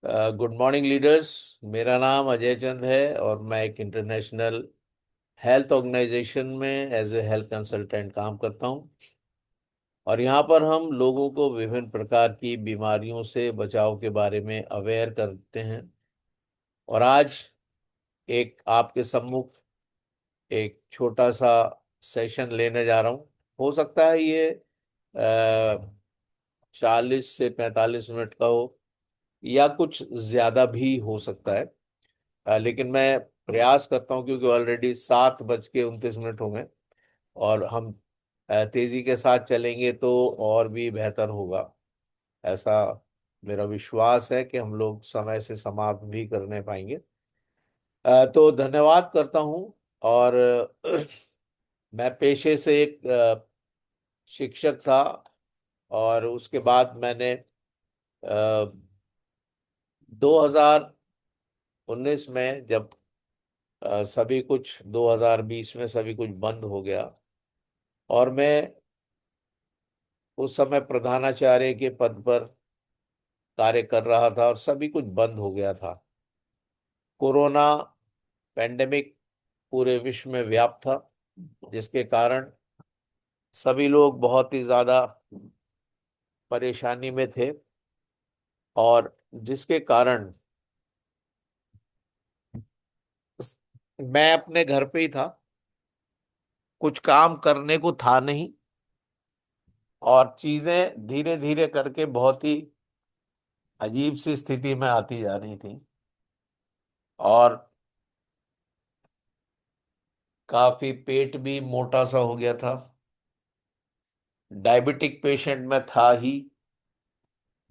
Good morning leaders. मेरा नाम अजय चंद है और मैं एक इंटरनेशनल हेल्थ ऑर्गेनाइजेशन में एज ए हेल्थ कंसल्टेंट काम करता हूं। और यहाँ पर हम लोगों को विभिन्न प्रकार की बीमारियों से बचाव के बारे में अवेयर करते हैं। और आज एक आपके सम्मुख एक छोटा सा सेशन लेने जा रहा हूँ। हो सकता है ये 40 से 45 मिनट का हो या कुछ ज्यादा भी हो सकता है। लेकिन मैं प्रयास करता हूं क्योंकि ऑलरेडी 7:29 हो गए और हम तेजी के साथ चलेंगे तो और भी बेहतर होगा। ऐसा मेरा विश्वास है कि हम लोग समय से समाप्त भी करने पाएंगे। तो धन्यवाद करता हूं। और मैं पेशे से एक शिक्षक था और उसके बाद मैंने 2019 में जब सभी कुछ 2020 में सभी कुछ बंद हो गया और मैं उस समय प्रधानाचार्य के पद पर कार्य कर रहा था और सभी कुछ बंद हो गया था। कोरोना पेंडेमिक पूरे विश्व में व्याप्त था, जिसके कारण सभी लोग बहुत ही ज्यादा परेशानी में थे और जिसके कारण मैं अपने घर पे ही था। कुछ काम करने को था नहीं और चीजें धीरे धीरे करके बहुत ही अजीब सी स्थिति में आती जा रही थी और काफी पेट भी मोटा सा हो गया था। डायबिटिक पेशेंट में था ही।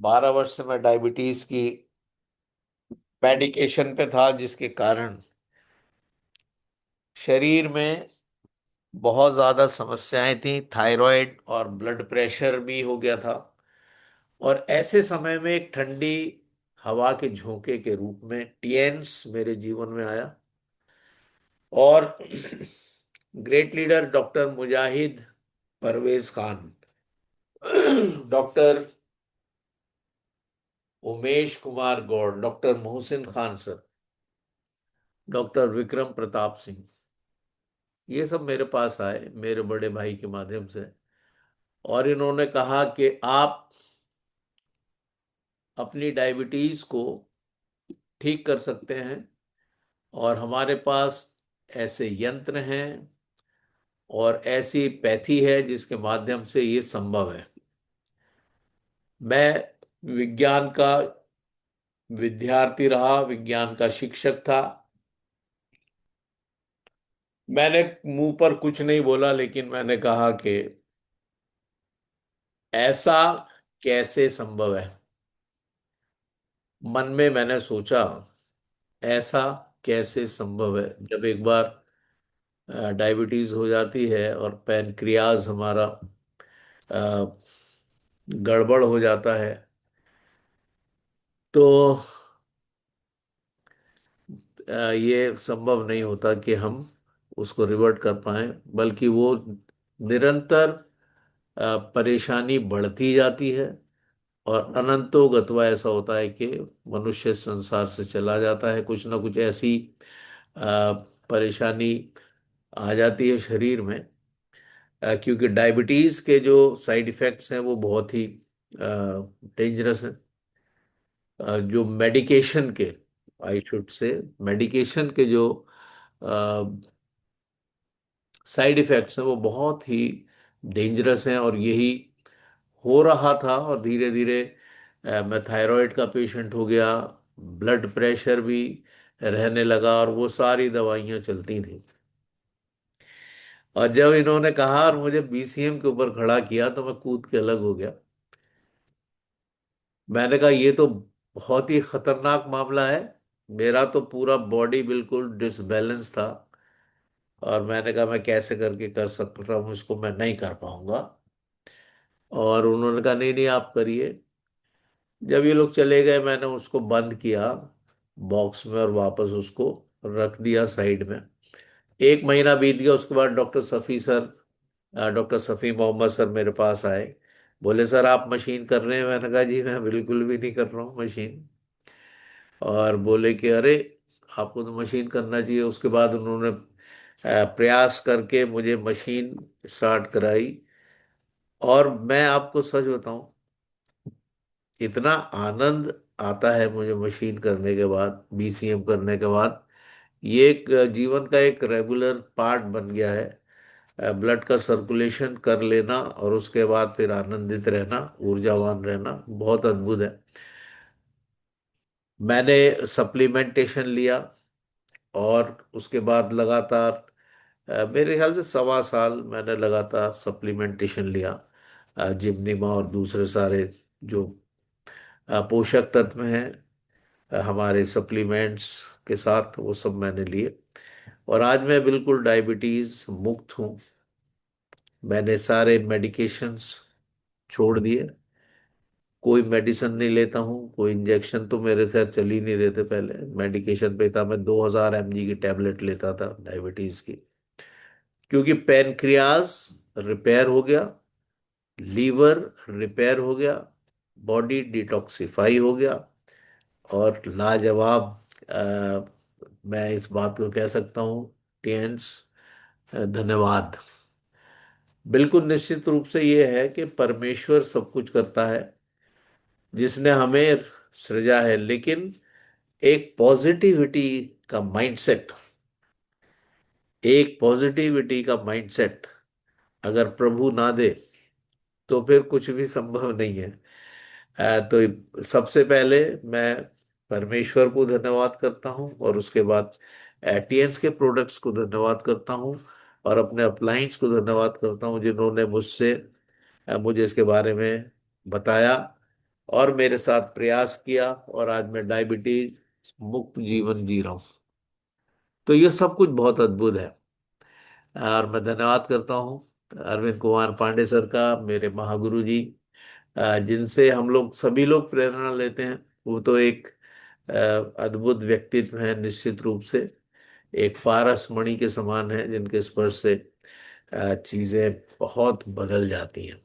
12 वर्ष से मैं डायबिटीज की मेडिकेशन पे था, जिसके कारण शरीर में बहुत ज्यादा समस्याएं थी। थायराइड और ब्लड प्रेशर भी हो गया था। और ऐसे समय में एक ठंडी हवा के झोंके के रूप में टीएन्स मेरे जीवन में आया और great leader doctor Mujahid Parvez Khan, doctor Umesh Kumar Gaur, doctor Mohsin Khan sir, doctor Vikram Pratap Singh, ये सब मेरे पास आए मेरे बड़े भाई के माध्यम से। और इन्होंने कहा कि आप अपनी डायबिटीज को ठीक कर सकते हैं और हमारे पास ऐसे यंत्र हैं और ऐसी पैथी है जिसके माध्यम से ये संभव है। मैं विज्ञान का विद्यार्थी रहा, विज्ञान का शिक्षक था। मैंने मुंह पर कुछ नहीं बोला, लेकिन मैंने कहा कि ऐसा कैसे संभव है। मन में मैंने सोचा, ऐसा कैसे संभव है जब एक बार डायबिटीज हो जाती है और पैनक्रियाज हमारा अ, गड़बड़ हो जाता है तो ये संभव नहीं होता कि हम उसको रिवर्ट कर पाए, बल्कि वो निरंतर परेशानी बढ़ती जाती है और अनंतो गत्वा ऐसा होता है कि मनुष्य इस संसार से चला जाता है। कुछ ना कुछ ऐसी अ, परेशानी आ जाती है शरीर में। क्योंकि डायबिटीज के जो साइड इफेक्ट्स हैं वो बहुत ही डेंजरस हैं। जो मेडिकेशन के, आई शुड से, मेडिकेशन के जो साइड इफेक्ट्स हैं वो बहुत ही डेंजरस हैं। और यही हो रहा था और धीरे धीरे मैं थायराइड का पेशेंट हो गया। ब्लड प्रेशर भी रहने लगा और वो सारी दवाइयां चलती थी। और जब इन्होंने कहा और मुझे बीसीएम के ऊपर खड़ा किया तो मैं कूद के अलग हो गया। मैंने कहा ये तो बहुत ही खतरनाक मामला है। मेरा तो पूरा बॉडी बिल्कुल डिसबैलेंस था और मैंने कहा मैं कैसे करके कर सकता हूँ इसको, मैं नहीं कर पाऊंगा। और उन्होंने कहा नहीं नहीं आप करिए। जब ये लोग चले गए मैंने उसको बंद किया बॉक्स में और वापस उसको रख दिया साइड में। 1 महीना बीत गया, उसके बाद doctor Safi sir, doctor Safi Mohammad sir मेरे पास आए। बोले सर आप मशीन कर रहे हैं? मैंने कहा जी मैं बिल्कुल भी नहीं कर रहा हूँ मशीन। और बोले कि अरे आपको तो मशीन करना चाहिए। उसके बाद उन्होंने प्रयास करके मुझे मशीन स्टार्ट कराई। और मैं आपको सच बताऊं, इतना आनंद आता है मुझे मशीन करने के बाद, बीसीएम करने के बाद। ये एक जीवन का एक रेगुलर पार्ट बन गया है। ब्लड का सर्कुलेशन कर लेना और उसके बाद फिर आनंदित रहना, ऊर्जावान रहना, बहुत अद्भुत है। मैंने सप्लीमेंटेशन लिया और उसके बाद लगातार मेरे ख्याल से 1.25 साल मैंने लगातार सप्लीमेंटेशन लिया। जिम्नीमा और दूसरे सारे जो पोषक तत्व हैं हमारे सप्लीमेंट्स के साथ, वो सब मैंने लिए। और आज मैं बिल्कुल डायबिटीज मुक्त हूँ। मैंने सारे मेडिकेशंस छोड़ दिए। कोई मेडिसिन नहीं लेता हूँ, कोई इंजेक्शन तो मेरे खैर चल ही नहीं रहे थे। पहले मेडिकेशन पे था, मैं 2000 mg की टैबलेट लेता था डायबिटीज की। क्योंकि पैनक्रियाज रिपेयर हो गया, लीवर रिपेयर हो गया, बॉडी डिटॉक्सिफाई हो गया। और लाजवाब, मैं इस बात को कह सकता हूँ, टेंस, धन्यवाद। बिल्कुल निश्चित रूप से ये है कि परमेश्वर सब कुछ करता है, जिसने हमें सृजा है। लेकिन एक पॉजिटिविटी का माइंडसेट, एक पॉजिटिविटी का माइंडसेट अगर प्रभु ना दे तो फिर कुछ भी संभव नहीं है। तो सबसे पहले मैं परमेश्वर को धन्यवाद करता हूँ, और उसके बाद टीएन्स के प्रोडक्ट्स को धन्यवाद करता हूँ, और अपने अपलाइंस को धन्यवाद करता हूँ जिन्होंने मुझे इसके बारे में बताया और मेरे साथ प्रयास किया, और आज मैं डायबिटीज मुक्त जीवन जी रहा हूँ। तो ये सब कुछ बहुत अद्भुत है। और मैं धन्यवाद करता हूँ अरविंद कुमार पांडे सर का, मेरे महागुरु जी, जिनसे हम लोग सभी लोग प्रेरणा लेते हैं। वो तो एक अद्भुत व्यक्तित्व है निश्चित रूप से। एक फारस मणि के समान है, जिनके स्पर्श से चीजें बहुत बदल जाती हैं,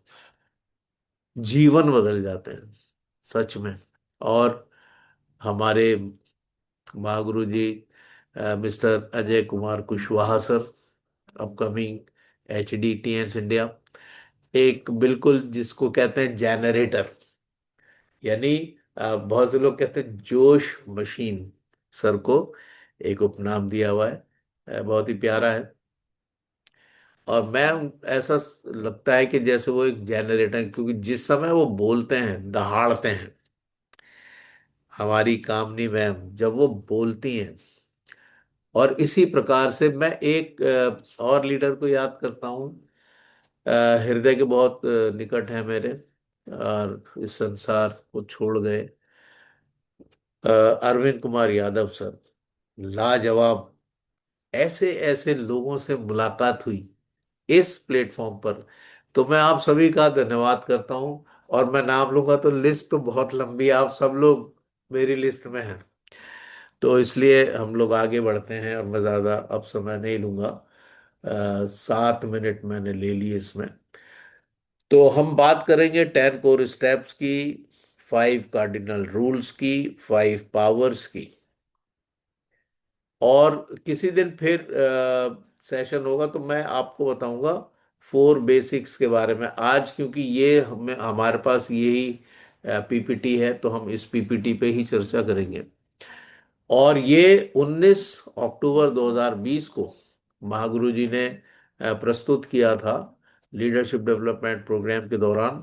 जीवन बदल जाते हैं सच में। और हमारे महागुरु जी mister Ajay Kumar Kushwaha sir, upcoming HDTNS India, एक बिल्कुल जिसको कहते हैं जनरेटर, यानी बहुत से लोग कहते हैं जोश मशीन। सर को एक उपनाम दिया हुआ है, बहुत ही प्यारा है। और मैं ऐसा लगता है कि जैसे वो एक जनरेटर है, क्योंकि जिस समय वो बोलते हैं, दहाड़ते हैं, हमारी कामनी मैम जब वो बोलती हैं। और इसी प्रकार से मैं एक और लीडर को याद करता हूँ, हृदय के बहुत निकट है मेरे, और इस संसार को छोड़ गए, अरविंद कुमार यादव सर। लाजवाब। ऐसे ऐसे लोगों से मुलाकात हुई इस प्लेटफॉर्म पर। तो मैं आप सभी का धन्यवाद करता हूं। और मैं नाम लूंगा तो लिस्ट तो बहुत लंबी है, आप सब लोग मेरी लिस्ट में हैं। तो इसलिए हम लोग आगे बढ़ते हैं, और मैं ज़्यादा अब समय नहीं लूंगा। 7 मिनट मैंने ले लिए इसमें। तो हम बात करेंगे 10 कोर स्टेप्स की, 5 कार्डिनल रूल्स की, 5 पावर्स की। और किसी दिन फिर सेशन होगा तो मैं आपको बताऊंगा 4 बेसिक्स के बारे में। आज क्योंकि ये हमें हमारे पास यही पीपीटी है, तो हम इस पीपीटी पे ही चर्चा करेंगे। और ये 19 अक्टूबर 2020 को महागुरु जी ने प्रस्तुत किया था लीडरशिप डेवलपमेंट प्रोग्राम के दौरान।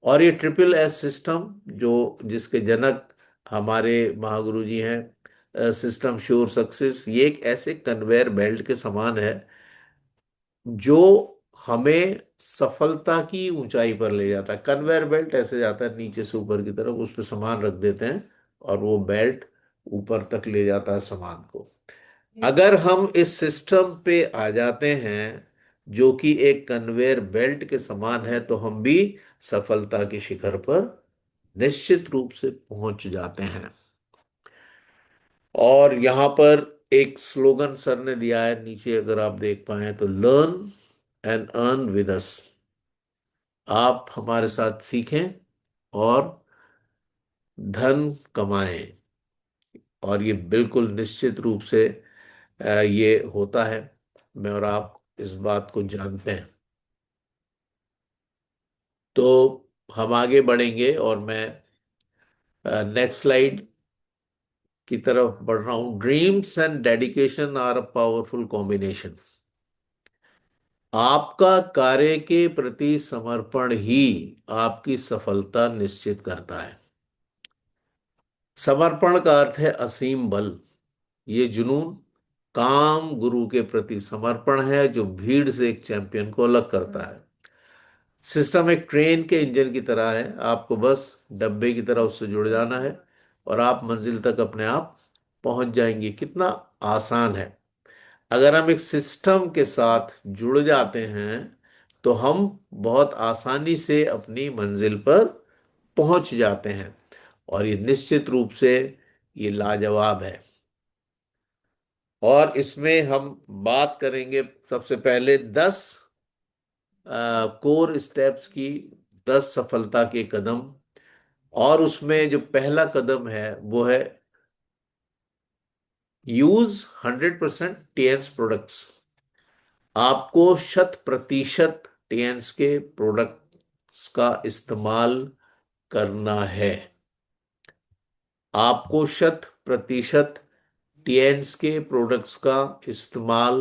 और ये SSS सिस्टम, जो जिसके जनक हमारे महागुरु जी हैं, सिस्टम श्योर सक्सेस, ये एक ऐसे कन्वेयर बेल्ट के समान है जो हमें सफलता की ऊंचाई पर ले जाता है। कन्वेयर बेल्ट ऐसे जाता है नीचे से ऊपर की तरफ, उस पर सामान रख देते हैं और वो बेल्ट ऊपर तक ले जाता है सामान को। अगर हम इस सिस्टम पे आ जाते हैं जो कि एक कन्वेयर बेल्ट के समान है, तो हम भी सफलता के शिखर पर निश्चित रूप से पहुंच जाते हैं। और यहां पर एक स्लोगन सर ने दिया है नीचे, अगर आप देख पाए तो, learn and earn with us. आप हमारे साथ सीखें और धन कमाएं। और ये बिल्कुल निश्चित रूप से ये होता है। मैं और आप इस बात को जानते हैं। तो हम आगे बढ़ेंगे और मैं नेक्स्ट स्लाइड की तरफ बढ़ रहा हूं। Dreams and dedication are a powerful combination. आपका कार्य के प्रति समर्पण ही आपकी सफलता निश्चित करता है। समर्पण का अर्थ है असीम बल। ये जुनून काम गुरु के प्रति समर्पण है जो भीड़ से एक चैंपियन को अलग करता है। सिस्टम एक ट्रेन के इंजन की तरह है, आपको बस डब्बे की तरह उससे जुड़ जाना है और आप मंजिल तक अपने आप पहुंच जाएंगे। कितना आसान है। अगर हम एक सिस्टम के साथ जुड़ जाते हैं तो हम बहुत आसानी से अपनी मंजिल पर पहुंच जाते हैं। और ये निश्चित रूप से ये लाजवाब है। और इसमें हम बात करेंगे सबसे पहले 10 कोर स्टेप्स की, 10 सफलता के कदम। और उसमें जो पहला कदम है वो है यूज 100% टीएन्स प्रोडक्ट्स। आपको 100% टीएन्स के प्रोडक्ट्स का इस्तेमाल करना है। आपको 100% टीएन्स के प्रोडक्ट्स का इस्तेमाल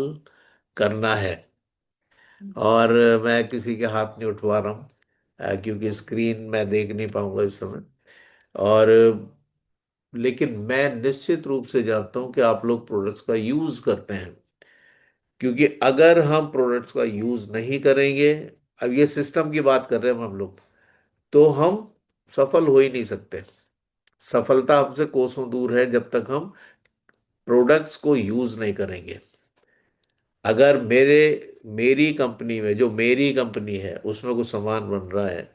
करना है। और मैं किसी के हाथ नहीं उठवा रहा हूँ क्योंकि स्क्रीन मैं देख नहीं पाऊंगा इस समय। और लेकिन मैं निश्चित रूप से जानता हूं कि आप लोग प्रोडक्ट्स का यूज करते हैं। क्योंकि अगर हम प्रोडक्ट्स का यूज नहीं करेंगे, अब ये सिस्टम की बात कर रहे हैं हम लोग, तो हम सफल हो ही नहीं सकते। सफलता हमसे कोसों दूर है जब तक हम प्रोडक्ट्स को यूज नहीं करेंगे। अगर मेरी कंपनी में, जो मेरी कंपनी है, उसमें कुछ सामान बन रहा है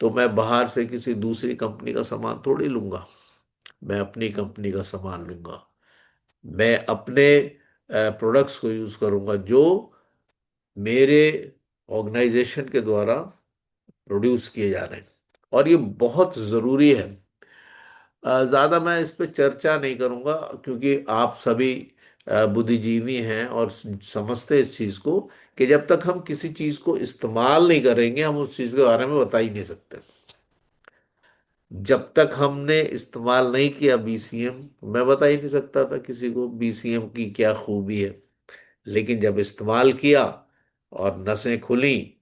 तो मैं बाहर से किसी दूसरी कंपनी का सामान थोड़ी लूंगा। मैं अपनी कंपनी का सामान लूंगा। मैं अपने प्रोडक्ट्स को यूज करूंगा जो मेरे ऑर्गेनाइजेशन के द्वारा प्रोड्यूस किए जा रहे हैं। और ये बहुत जरूरी है। ज्यादा मैं इस पे चर्चा नहीं करूंगा क्योंकि आप सभी बुद्धिजीवी हैं और समझते हैं इस चीज को कि जब तक हम किसी चीज को इस्तेमाल नहीं करेंगे हम उस चीज के बारे में बता ही नहीं सकते। जब तक हमने इस्तेमाल नहीं किया बीसीएम, मैं बता ही नहीं सकता था किसी को बीसीएम की क्या खूबी है। लेकिन जब इस्तेमाल किया और नसें खुली,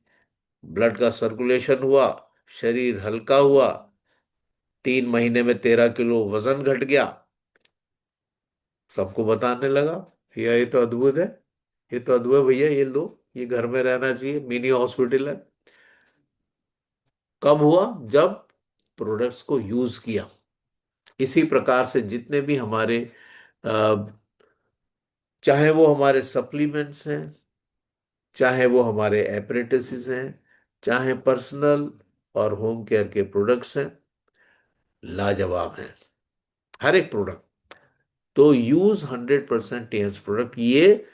ब्लड का सर्कुलेशन हुआ, शरीर हल्का हुआ, 3 महीने में 13 किलो वजन घट गया, सबको बताने लगा भैया ये तो अद्भुत है। ये तो अद्भुत है भैया, ये लो, ये घर में रहना चाहिए, मिनी हॉस्पिटल है। कब हुआ? जब प्रोडक्ट्स को यूज किया। इसी प्रकार से जितने भी हमारे अ, चाहे वो हमारे सप्लीमेंट्स हैं, चाहे वो हमारे एपरेटिसेस हैं, चाहे पर्सनल और होम केयर के प्रोडक्ट्स हैं, लाजवाब हैं हर एक प्रोडक्ट। तो यूज 100% टीएस प्रोडक्ट, ये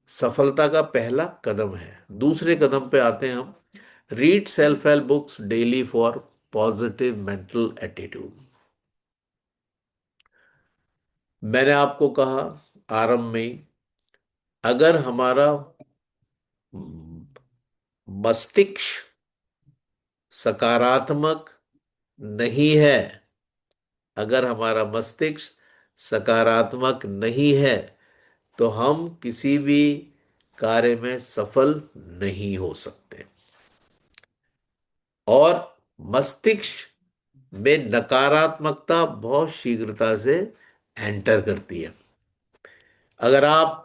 सफलता का पहला कदम है। दूसरे कदम पे आते हैं हम। Read self help books daily for positive mental attitude. मैंने आपको कहा आरंभ में ही, अगर हमारा मस्तिष्क सकारात्मक नहीं है, अगर हमारा मस्तिष्क सकारात्मक नहीं है तो हम किसी भी कार्य में सफल नहीं हो सकते। और मस्तिष्क में नकारात्मकता बहुत शीघ्रता से एंटर करती है। अगर आप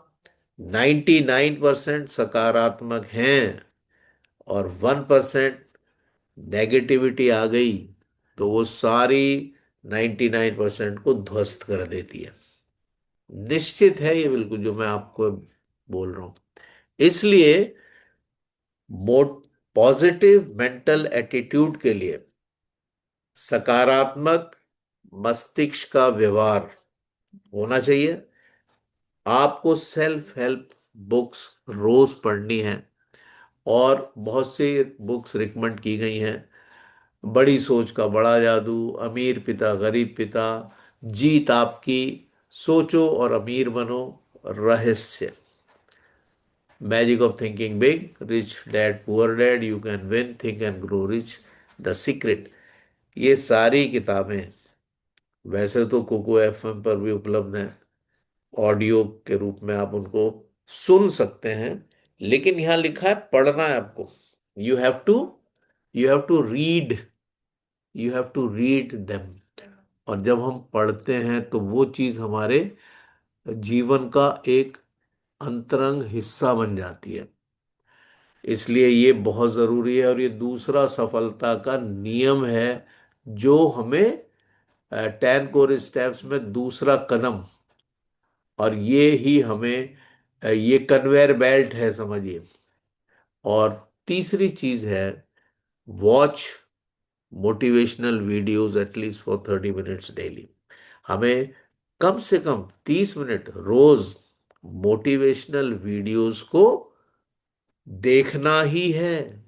99% सकारात्मक हैं और 1% नेगेटिविटी आ गई तो वो सारी 99% को ध्वस्त कर देती है। निश्चित है ये बिल्कुल जो मैं आपको बोल रहा हूं। इसलिए मोट पॉजिटिव मेंटल एटीट्यूड के लिए सकारात्मक मस्तिष्क का व्यवहार होना चाहिए। आपको सेल्फ हेल्प बुक्स रोज पढ़नी है। और बहुत से बुक्स रिकमेंड की गई हैं। बड़ी सोच का बड़ा जादू, अमीर पिता गरीब पिता, जीत आपकी, सोचो और अमीर बनो, रहस्य, magic of thinking big, rich dad poor dad, you can win, think and grow rich, the secret. ये सारी किताबें वैसे तो कोको एफएम पर भी उपलब्ध हैं, ऑडियो के रूप में आप उनको सुन सकते हैं, लेकिन यहां लिखा है पढ़ना है आपको। You have to you have to read you have to read them. और जब हम पढ़ते हैं तो वो चीज हमारे जीवन का एक अंतरंग हिस्सा बन जाती है। इसलिए ये बहुत जरूरी है, और ये दूसरा सफलता का नियम है जो हमें 10 कोर स्टेप्स में दूसरा कदम, और ये ही हमें ये कन्वेयर बेल्ट है समझिए। और तीसरी चीज है, watch motivational videos at least for 30 minutes daily. हमें कम से कम 30 मिनट रोज मोटिवेशनल वीडियोस को देखना ही है।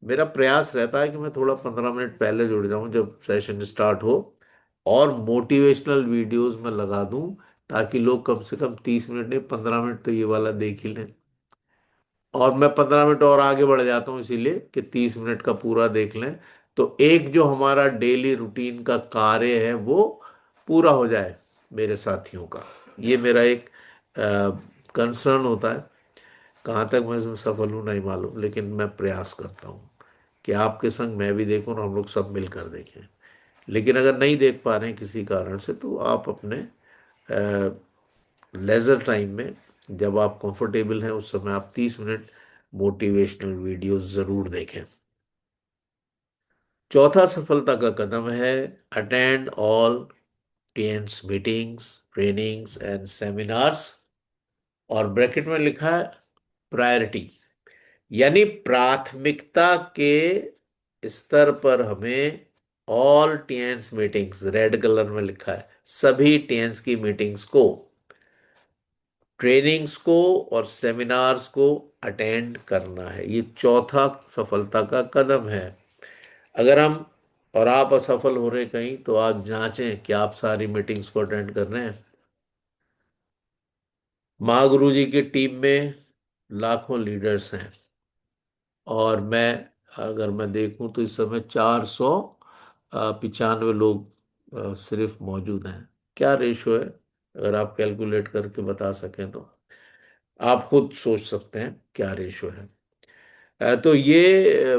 मेरा प्रयास रहता है कि मैं थोड़ा 15 मिनट पहले जुड़ जाऊं जब सेशन स्टार्ट हो, और मोटिवेशनल वीडियोस में लगा दूं, ताकि लोग कम से कम 30 मिनट नहीं, 15 मिनट तो ये वाला देख ही लें। और मैं 15 मिनट और आगे बढ़ जाता हूँ इसीलिए कि 30 मिनट का पूरा देख लें, तो एक जो हमारा डेली रूटीन का कार्य है वो पूरा हो जाए मेरे साथियों का। ये मेरा एक कंसर्न होता है। कहाँ तक मैं इसमें सफल हूँ नहीं मालूम, लेकिन मैं प्रयास करता हूँ कि आपके संग मैं भी देखूं और हम लोग सब मिलकर देखें। लेकिन अगर नहीं देख पा रहे हैं किसी कारण से, तो आप अपने लेजर टाइम में, जब आप कंफर्टेबल हैं उस समय आप 30 मिनट मोटिवेशनल वीडियोस जरूर देखें। चौथा सफलता का कदम है, attend all Tiens meetings, trainings and seminars. और ब्रैकेट में लिखा है प्रायोरिटी, यानी प्राथमिकता के स्तर पर हमें all Tiens meetings, red colour में लिखा है, सभी टीएन्स की मीटिंग्स को, ट्रेनिंग्स को और सेमिनार्स को अटेंड करना है। ये चौथा सफलता का कदम है। अगर हम और आप असफल हो रहे कहीं, तो आप जांचें कि आप सारी मीटिंग्स को अटेंड कर रहे हैं। महागुरु जी की टीम में लाखों लीडर्स हैं, और अगर मैं देखूं तो इस समय 495 लोग सिर्फ मौजूद हैं। क्या रेशो है, अगर आप कैलकुलेट करके बता सकें तो आप खुद सोच सकते हैं क्या रेशो है। तो ये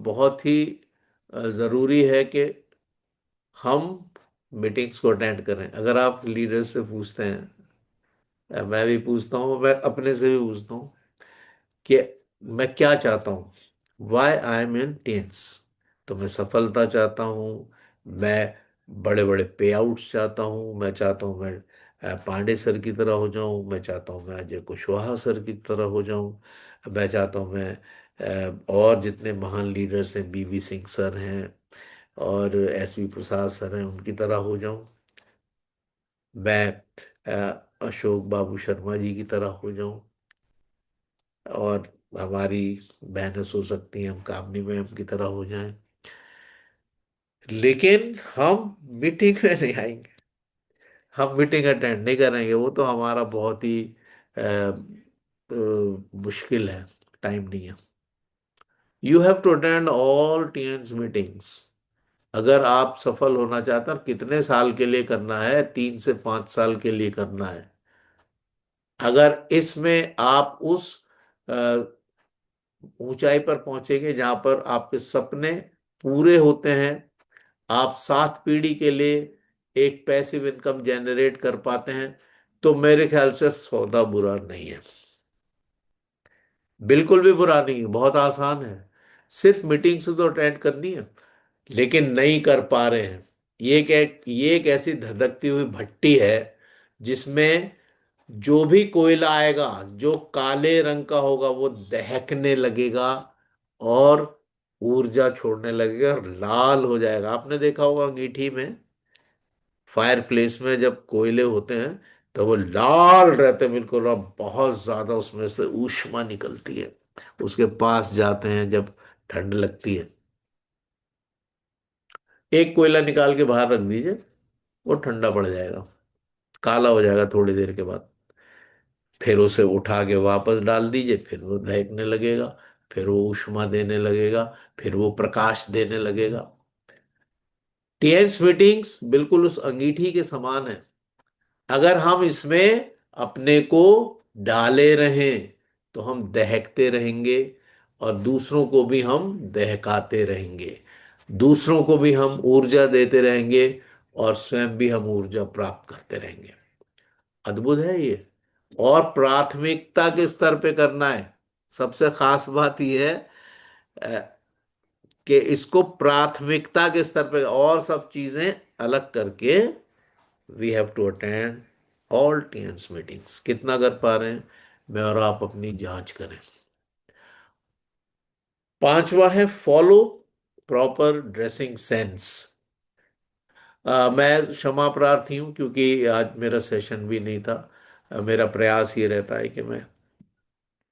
बहुत ही ज़रूरी है कि हम मीटिंग्स को अटेंड करें। अगर आप लीडर से पूछते हैं, मैं भी पूछता हूँ, मैं अपने से भी पूछता हूँ कि मैं क्या चाहता हूँ, why I am intense. तो मैं सफलता चाहता हूँ, मैं बड़े बड़े पे आउट्स चाहता हूँ, मैं चाहता हूँ मैं पांडे सर की तरह हो जाऊँ, मैं चाहता हूँ मैं अजय कुशवाहा सर की तरह हो जाऊँ, मैं चाहता हूँ मैं और जितने महान लीडर्स हैं, बीवी सिंह सर हैं और एसवी प्रसाद सर हैं, उनकी तरह हो जाऊं, मैं अशोक बाबू शर्मा जी की तरह हो जाऊं, और हमारी बहनें सो सकती हैं, हम कामनी मैम की तरह हो जाएं। लेकिन हम मीटिंग में नहीं आएंगे, हम मीटिंग अटेंड नहीं करेंगे, वो तो हमारा बहुत ही मुश्किल है, टाइम नहीं है। You have to attend all Tiens meetings. अगर आप सफल होना चाहते हैं, और कितने साल के लिए करना है, 3 से 5 साल के लिए करना है। अगर इसमें आप उस अ, ऊंचाई पर पहुंचेंगे जहां पर आपके सपने पूरे होते हैं, आप 7 पीढ़ी के लिए एक पैसिव इनकम जनरेट कर पाते हैं, तो मेरे ख्याल से सौदा बुरा नहीं है। बिल्कुल भी बुरा नहीं है, बहुत आसान है। सिर्फ मीटिंग से तो अटेंड करनी है, लेकिन नहीं कर पा रहे हैं। ये एक ऐसी धधकती हुई भट्टी है जिसमें जो भी कोयला आएगा, जो काले रंग का होगा, वो दहकने लगेगा और ऊर्जा छोड़ने लगेगा और लाल हो जाएगा। आपने देखा होगा अंगीठी में, फायर प्लेस में जब कोयले होते हैं तो वो लाल रहते हैं बिल्कुल, और बहुत ज्यादा उसमें से ऊष्मा निकलती है। उसके पास जाते हैं जब ठंड लगती है, एक कोयला निकाल के बाहर रख दीजिए, वो ठंडा पड़ जाएगा, काला हो जाएगा थोड़ी देर के बाद। फिर उसे उठा के वापस डाल दीजिए, फिर वो दहकने लगेगा, फिर वो ऊष्मा देने लगेगा, फिर वो प्रकाश देने लगेगा। टीएन्स मीटिंग्स बिल्कुल उस अंगीठी के समान है। अगर हम इसमें अपने को डाले रहें तो हम दहकते रहेंगे, और दूसरों को भी हम दहकाते रहेंगे, दूसरों को भी हम ऊर्जा देते रहेंगे, और स्वयं भी हम ऊर्जा प्राप्त करते रहेंगे। अद्भुत है ये। और प्राथमिकता के स्तर पे करना है। सबसे खास बात यह है कि इसको प्राथमिकता के स्तर पे, और सब चीजें अलग करके we have to attend all Tiens meetings. कितना कर पा रहे हैं, मैं और आप अपनी जांच करें। पांचवा है फॉलो प्रॉपर ड्रेसिंग सेंस। मैं क्षमा प्रार्थी हूं क्योंकि आज मेरा सेशन भी नहीं था। मेरा प्रयास ये रहता है कि मैं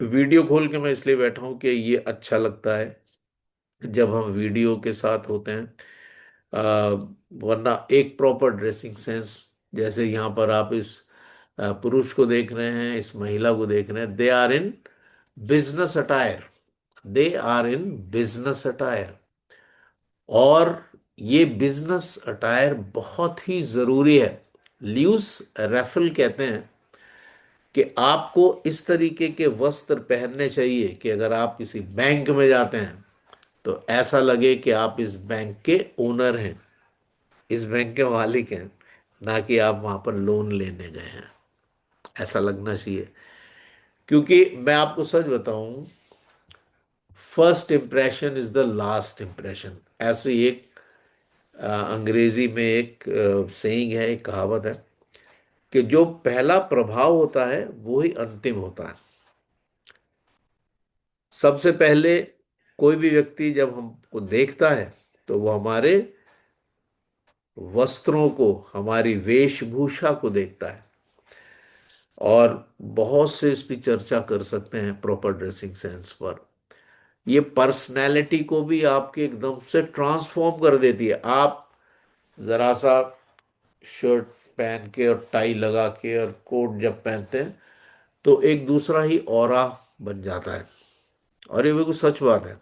वीडियो खोल के, मैं इसलिए बैठा हूं कि ये अच्छा लगता है जब हम वीडियो के साथ होते हैं। वरना एक प्रॉपर ड्रेसिंग सेंस, जैसे यहाँ पर आप इस पुरुष को देख रहे हैं, इस महिला को देख रहे हैं, they are in business attire, they are in business attire. और ये बिजनेस अटायर बहुत ही जरूरी है। ल्यूस रेफल कहते हैं कि आपको इस तरीके के वस्त्र पहनने चाहिए कि अगर आप किसी बैंक में जाते हैं तो ऐसा लगे कि आप इस बैंक के ओनर हैं, इस बैंक के मालिक हैं, ना कि आप वहां पर लोन लेने गए हैं। ऐसा लगना चाहिए। क्योंकि मैं आपको सच बताऊं, first impression is the last impression. ऐसे एक अंग्रेजी में एक सेइंग है, एक कहावत है कि जो पहला प्रभाव होता है वो ही अंतिम होता है। सबसे पहले कोई भी व्यक्ति जब हमको देखता है तो वो हमारे वस्त्रों को, हमारी वेशभूषा को देखता है। और बहुत से इस पे चर्चा कर सकते हैं प्रॉपर ड्रेसिंग सेंस पर। ये पर्सनैलिटी को भी आपके एकदम से ट्रांसफॉर्म कर देती है। आप जरा सा शर्ट पहन के और टाई लगा के और कोट जब पहनते हैं तो एक दूसरा ही ऑरा बन जाता है। और ये बिल्कुल सच बात है।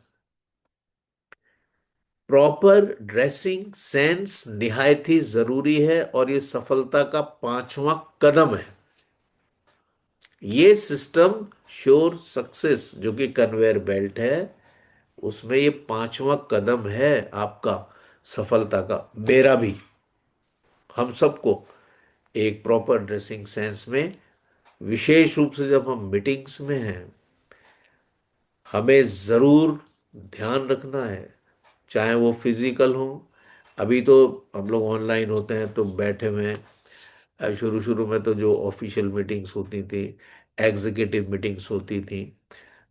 प्रॉपर ड्रेसिंग सेंस निहायत ही जरूरी है, और ये सफलता का पांचवा कदम है। ये सिस्टम श्योर सक्सेस जो कि कन्वेयर बेल्ट है, उसमें ये पांचवा कदम है आपका सफलता का, मेरा भी, हम सबको। एक प्रॉपर ड्रेसिंग सेंस में, विशेष रूप से जब हम मीटिंग्स में हैं, हमें जरूर ध्यान रखना है, चाहे वो फिजिकल हो। अभी तो हम लोग ऑनलाइन होते हैं तो बैठे हुए हैं। शुरू शुरू में तो जो ऑफिशियल मीटिंग्स होती थी, एग्जीक्यूटिव मीटिंग्स होती थी,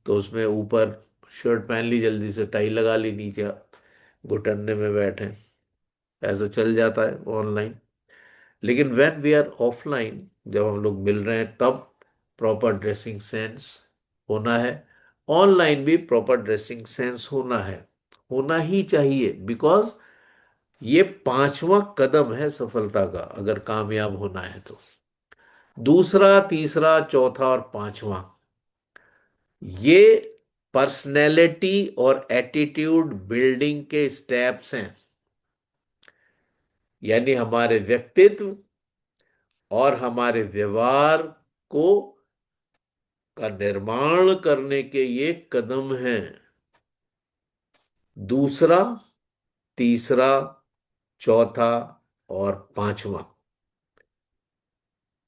तो उसमें ऊपर शर्ट पहन ली, जल्दी से टाई लगा ली, नीचे घुटने में बैठे, ऐसा चल जाता है ऑनलाइन। लेकिन व्हेन वी आर ऑफलाइन, जब हम लोग मिल रहे हैं, तब प्रॉपर ड्रेसिंग सेंस होना है। ऑनलाइन भी प्रॉपर ड्रेसिंग सेंस होना है, होना ही चाहिए, बिकॉज ये पांचवा कदम है सफलता का, अगर कामयाब होना है तो। दूसरा, तीसरा, चौथा और पांचवा, ये पर्सनैलिटी और एटीट्यूड बिल्डिंग के स्टेप्स हैं। यानी हमारे व्यक्तित्व और हमारे व्यवहार को का निर्माण करने के ये कदम हैं। दूसरा, तीसरा, चौथा और पांचवा।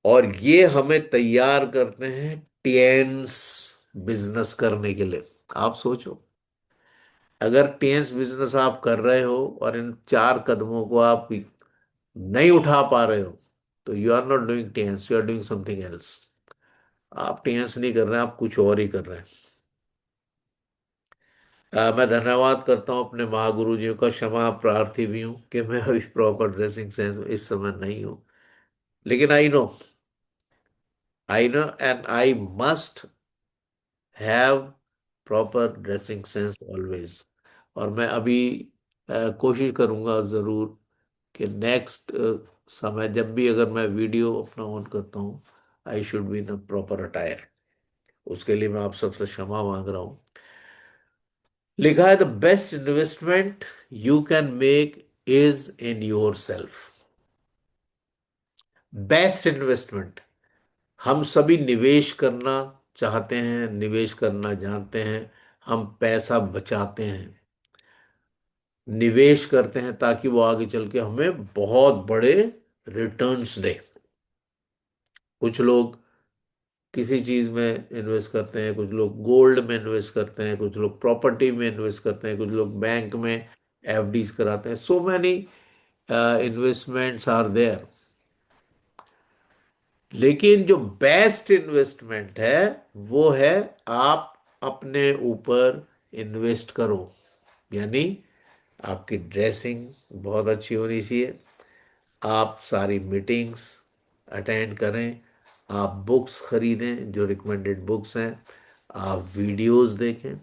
और ये हमें तैयार करते हैं टीएन्स बिजनेस करने के लिए। आप सोचो, अगर टीएन्स बिजनेस आप कर रहे हो और इन चार कदमों को आप नहीं उठा पा रहे हो, तो you are not doing Tiens, you are doing something else. आप टीएन्स नहीं कर रहे हैं, आप कुछ और ही कर रहे हैं। मैं धन्यवाद करता हूँ अपने महागुरु जी का, क्षमा प्रार्थी भी हूँ कि मैं अभी प्रॉपर ड्रेसिंग सेंस में इस समय नहीं हूँ। लेकिन I know and I must have proper dressing sense always. और मैं अभी कोशिश करूंगा जरूर कि नेक्स्ट समय जब भी अगर मैं वीडियो अपना ऑन करता हूँ, I should be in proper attire. उसके लिए मैं आप सबसे क्षमा मांग रहा हूँ। लिखा है the best investment you can make is in your self. Best investment, हम सभी निवेश करना चाहते हैं, निवेश करना जानते हैं। हम पैसा बचाते हैं, निवेश करते हैं ताकि वो आगे चल के हमें बहुत बड़े रिटर्न्स दे। कुछ लोग किसी चीज में इन्वेस्ट करते हैं, कुछ लोग गोल्ड में इन्वेस्ट करते हैं, कुछ लोग प्रॉपर्टी में इन्वेस्ट करते हैं, कुछ लोग बैंक में एफडीज कराते हैं। So many investments are there. लेकिन जो बेस्ट इन्वेस्टमेंट है वो है आप अपने ऊपर इन्वेस्ट करो। यानी आपकी ड्रेसिंग बहुत अच्छी होनी चाहिए, आप सारी मीटिंग्स अटेंड करें, आप बुक्स खरीदें जो रिकमेंडेड बुक्स हैं, आप वीडियोस देखें।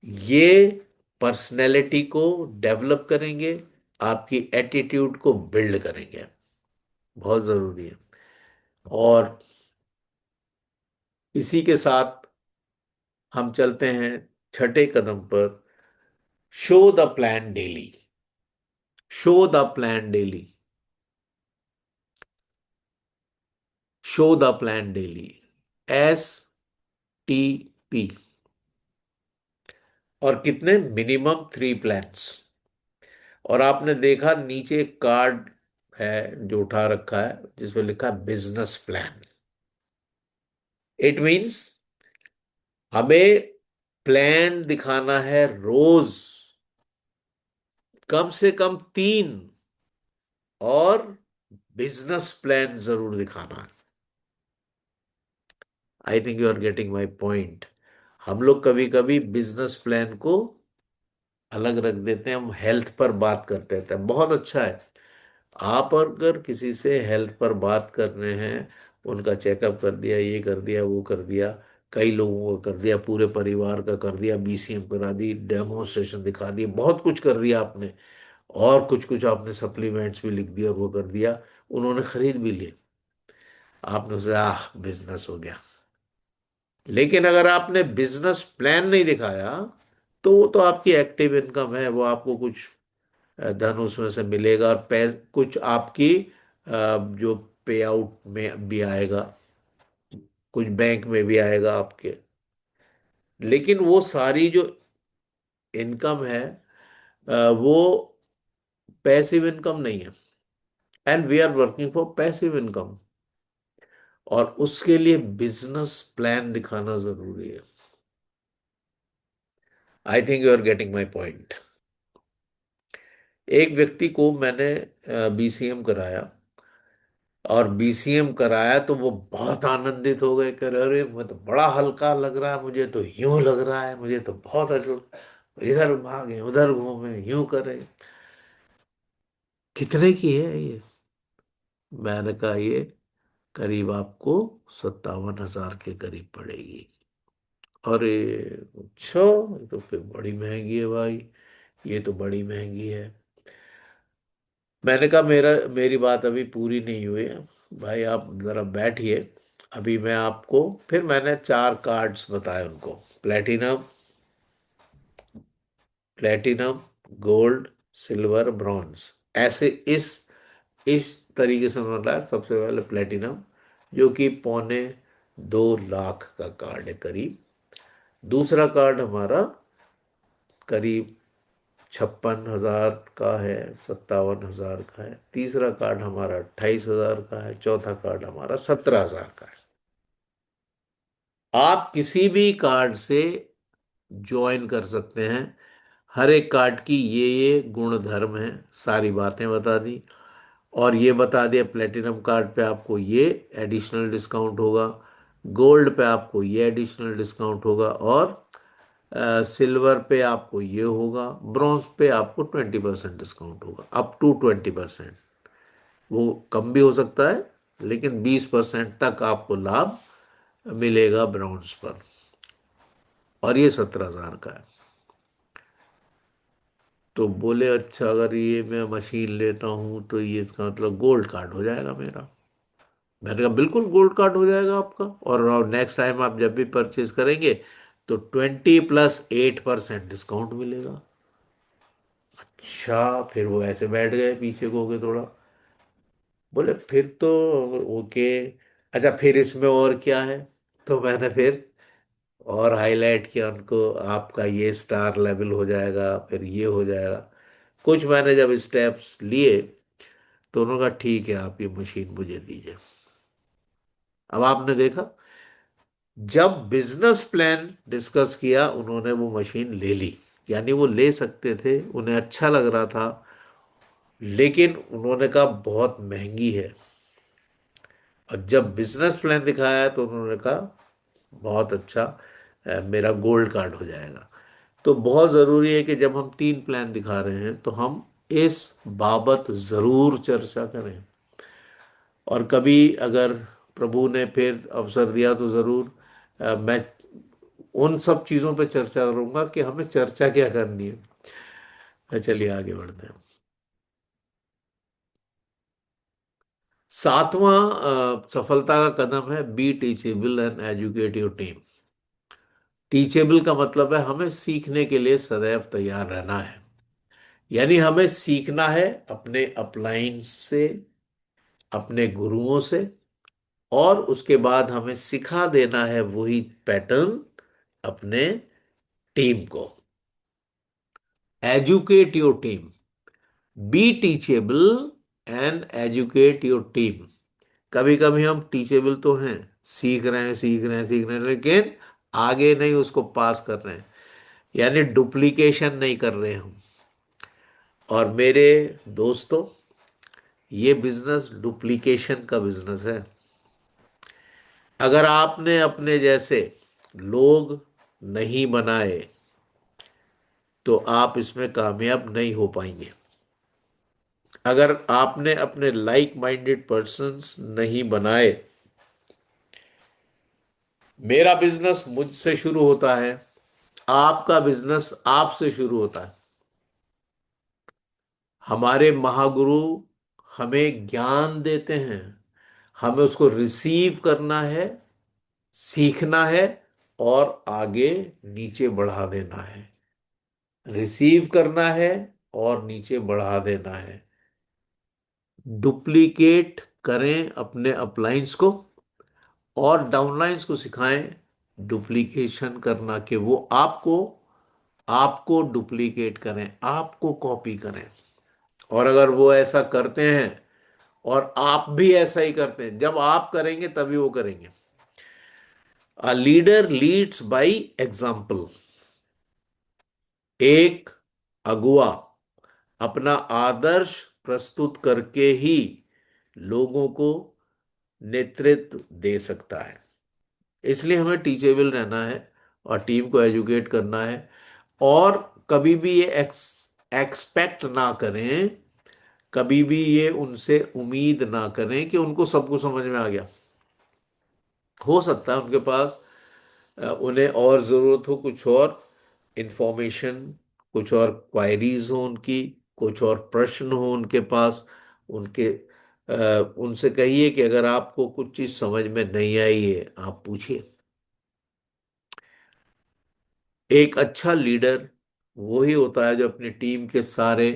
ये पर्सनैलिटी को डेवलप करेंगे, आपकी एटीट्यूड को बिल्ड करेंगे। बहुत ज़रूरी है। और इसी के साथ हम चलते हैं छठे कदम पर। Show the plan daily. Show the plan daily. Show the plan daily, STP। और कितने? Minimum 3 plans. और आपने देखा नीचे एक कार्ड है जो उठा रखा है जिसपे लिखा है बिजनेस प्लान। इट मीन्स हमें प्लान दिखाना है रोज, कम से कम 3। और बिजनेस प्लान जरूर दिखाना है। I think you are getting my point. हम लोग कभी कभी बिजनेस प्लान को अलग रख देते हैं, हम हेल्थ पर बात करते हैं, बहुत अच्छा है। आप अगर किसी से हेल्थ पर बात कर रहे हैं, उनका चेकअप कर दिया, ये कर दिया, वो कर दिया, कई लोगों का कर दिया, पूरे परिवार का कर दिया, BCM करा दी, डेमोन्स्ट्रेशन दिखा दिए, बहुत कुछ कर दिया आपने। और कुछ कुछ आपने सप्लीमेंट्स भी लिख दिया और वो कर दिया, उन्होंने खरीद भी लिए। आपने सोचा बिजनेस हो गया। लेकिन अगर आपने बिजनेस प्लान नहीं दिखाया, तो वो तो आपकी एक्टिव इनकम है, वो आपको कुछ धन उसमें से मिलेगा, और कुछ आपकी जो पे आउट में भी आएगा, कुछ बैंक में भी आएगा आपके। लेकिन वो सारी जो इनकम है वो पैसिव इनकम नहीं है। And we are working for passive income, और उसके लिए बिजनेस प्लान दिखाना जरूरी है। I think you are getting my point. एक व्यक्ति को मैंने BCM कराया, और BCM कराया तो वो बहुत आनंदित हो गए, कह रहे अरे मैं तो बड़ा हल्का लग रहा है, मुझे तो यूं लग रहा है, मुझे तो बहुत अच्छा, इधर भागे उधर घूमे यूं करे। कितने की है ये? मैंने कहा ये करीब आपको 57,000 के करीब पड़ेगी। अरे अच्छा, ये तो फिर बड़ी महंगी है भाई, ये तो बड़ी महंगी है। मैंने कहा मेरी बात अभी पूरी नहीं हुई है भाई, आप जरा बैठिए। अभी मैं आपको, फिर मैंने 4 कार्ड्स बताए उनको, platinum, platinum, gold, silver, bronze. ऐसे इस तरीके से उन्होंने बताया। सबसे पहले प्लेटिनम, जो कि 2.25 लाख का कार्ड है करीब। दूसरा कार्ड हमारा करीब 56,000 का है, 57,000 का है। तीसरा कार्ड हमारा 28,000 का है। चौथा कार्ड हमारा 17,000 का है। आप किसी भी कार्ड से ज्वाइन कर सकते हैं। हर एक कार्ड की ये गुण धर्म है, सारी बातें बता दी। और ये बता दिया प्लेटिनम कार्ड पे आपको ये एडिशनल डिस्काउंट होगा, गोल्ड पे आपको ये एडिशनल डिस्काउंट होगा, और सिल्वर पे आपको ये होगा, ब्रॉन्ज पे आपको 20% डिस्काउंट होगा, अप टू 20%। वो कम भी हो सकता है, लेकिन 20% तक आपको लाभ मिलेगा ब्रॉन्ज पर। और ये 17,000 का है। तो बोले अच्छा, अगर ये मैं मशीन लेता हूँ तो ये इसका मतलब गोल्ड कार्ड हो जाएगा मेरा। मैंने कहा बिल्कुल गोल्ड कार्ड हो जाएगा आपका, और नेक्स्ट टाइम आप जब भी परचेज करेंगे तो 20+8% डिस्काउंट मिलेगा। अच्छा, फिर वो ऐसे बैठ गए पीछे को हो गए थोड़ा। बोले फिर तो ओके, अच्छा फिर इसमें और क्या है। तो मैंने फिर और हाईलाइट किया उनको, आपका ये स्टार लेवल हो जाएगा, फिर ये हो जाएगा। कुछ मैंने जब स्टेप्स लिए तो उन्होंने कहा ठीक है, आप ये मशीन मुझे दीजिए। अब आपने देखा, जब बिजनेस प्लान डिस्कस किया उन्होंने वो मशीन ले ली। यानी वो ले सकते थे, उन्हें अच्छा लग रहा था, लेकिन उन्होंने कहा बहुत महंगी है। और जब बिजनेस प्लान दिखाया तो उन्होंने कहा बहुत अच्छा, मेरा गोल्ड कार्ड हो जाएगा। तो बहुत ज़रूरी है कि जब हम 3 प्लान दिखा रहे हैं तो हम इस बाबत ज़रूर चर्चा करें। और कभी अगर प्रभु ने फिर अवसर दिया तो ज़रूर मैं उन सब चीज़ों पे चर्चा करूंगा कि हमें चर्चा क्या करनी है। चलिए आगे बढ़ते हैं। सातवां सफलता का कदम है be teachable and educate your team. Teachable का मतलब है हमें सीखने के लिए सदैव तैयार रहना है। यानी हमें सीखना है अपने अपलाइन से, अपने गुरुओं से, और उसके बाद हमें सिखा देना है वही पैटर्न अपने टीम को। Educate your team, be teachable and educate your team. कभी कभी हम टीचेबल तो हैं, सीख रहे हैं सीख रहे हैं सीख रहे हैं, लेकिन आगे नहीं उसको पास कर रहे हैं, यानी डुप्लीकेशन नहीं कर रहे हम। और मेरे दोस्तों, ये बिजनेस डुप्लीकेशन का बिजनेस है। अगर आपने अपने जैसे लोग नहीं बनाए तो आप इसमें कामयाब नहीं हो पाएंगे। अगर आपने अपने लाइक माइंडेड पर्सन्स नहीं बनाए, मेरा बिजनेस मुझसे शुरू होता है, आपका बिजनेस आपसे शुरू होता है। हमारे महागुरु हमें ज्ञान देते हैं, हमें उसको रिसीव करना है, सीखना है, और आगे नीचे बढ़ा देना है। रिसीव करना है और नीचे बढ़ा देना है। डुप्लीकेट करें अपने अपलाइंस को, और डाउनलाइंस को सिखाएं डुप्लीकेशन करना, कि वो आपको आपको डुप्लीकेट करें, आपको कॉपी करें। और अगर वो ऐसा करते हैं और आप भी ऐसा ही करते हैं, जब आप करेंगे तभी वो करेंगे। A leader leads by example. एक अगुआ अपना आदर्श प्रस्तुत करके ही लोगों को नेतृत्व दे सकता है। इसलिए हमें टीचेबल रहना है और टीम को एजुकेट करना है। और कभी भी ये एक्सपेक्ट ना करें, कभी भी ये उनसे उम्मीद ना करें कि उनको सब कुछ समझ में आ गया। हो सकता है उनके पास उन्हें और ज़रूरत हो कुछ और इंफॉर्मेशन, कुछ और क्वायरीज हो उनकी, कुछ और प्रश्न हो उनके पास। उनके उनसे कहिए कि अगर आपको कुछ चीज़ समझ में नहीं आई है आप पूछिए। एक अच्छा लीडर वो ही होता है जो अपनी टीम के सारे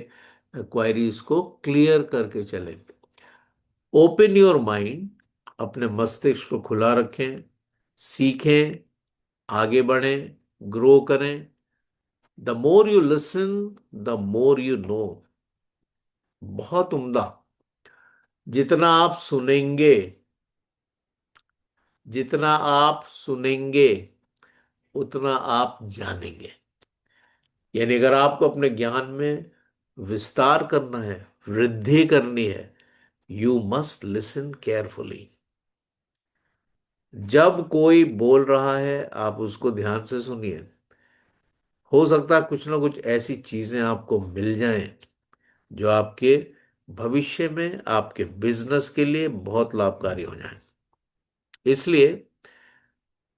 क्वायरीज को क्लियर करके चले। ओपन योर माइंड, अपने मस्तिष्क को खुला रखें, सीखें, आगे बढ़ें, ग्रो करें। The more you listen, the more you know. बहुत उम्दा। जितना आप सुनेंगे, जितना आप सुनेंगे उतना आप जानेंगे। यानी अगर आपको अपने ज्ञान में विस्तार करना है, वृद्धि करनी है, यू मस्ट लिसन केयरफुली। जब कोई बोल रहा है आप उसको ध्यान से सुनिए। हो सकता है कुछ ना कुछ ऐसी चीजें आपको मिल जाएं जो आपके भविष्य में आपके बिजनेस के लिए बहुत लाभकारी हो जाएं। इसलिए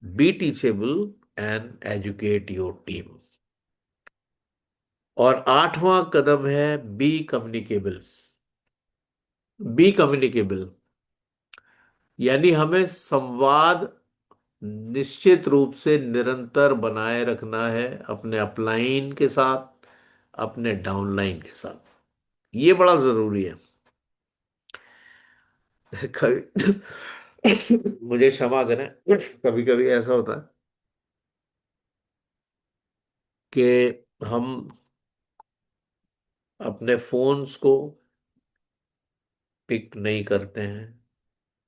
be teachable and educate your team. और आठवां कदम है बी कम्युनिकेबल। बी कम्युनिकेबल यानी हमें संवाद निश्चित रूप से निरंतर बनाए रखना है अपने अपलाइन के साथ, अपने डाउनलाइन के साथ। ये बड़ा जरूरी है। मुझे क्षमा करें, कभी कभी ऐसा होता है कि हम अपने फोन्स को पिक नहीं करते हैं।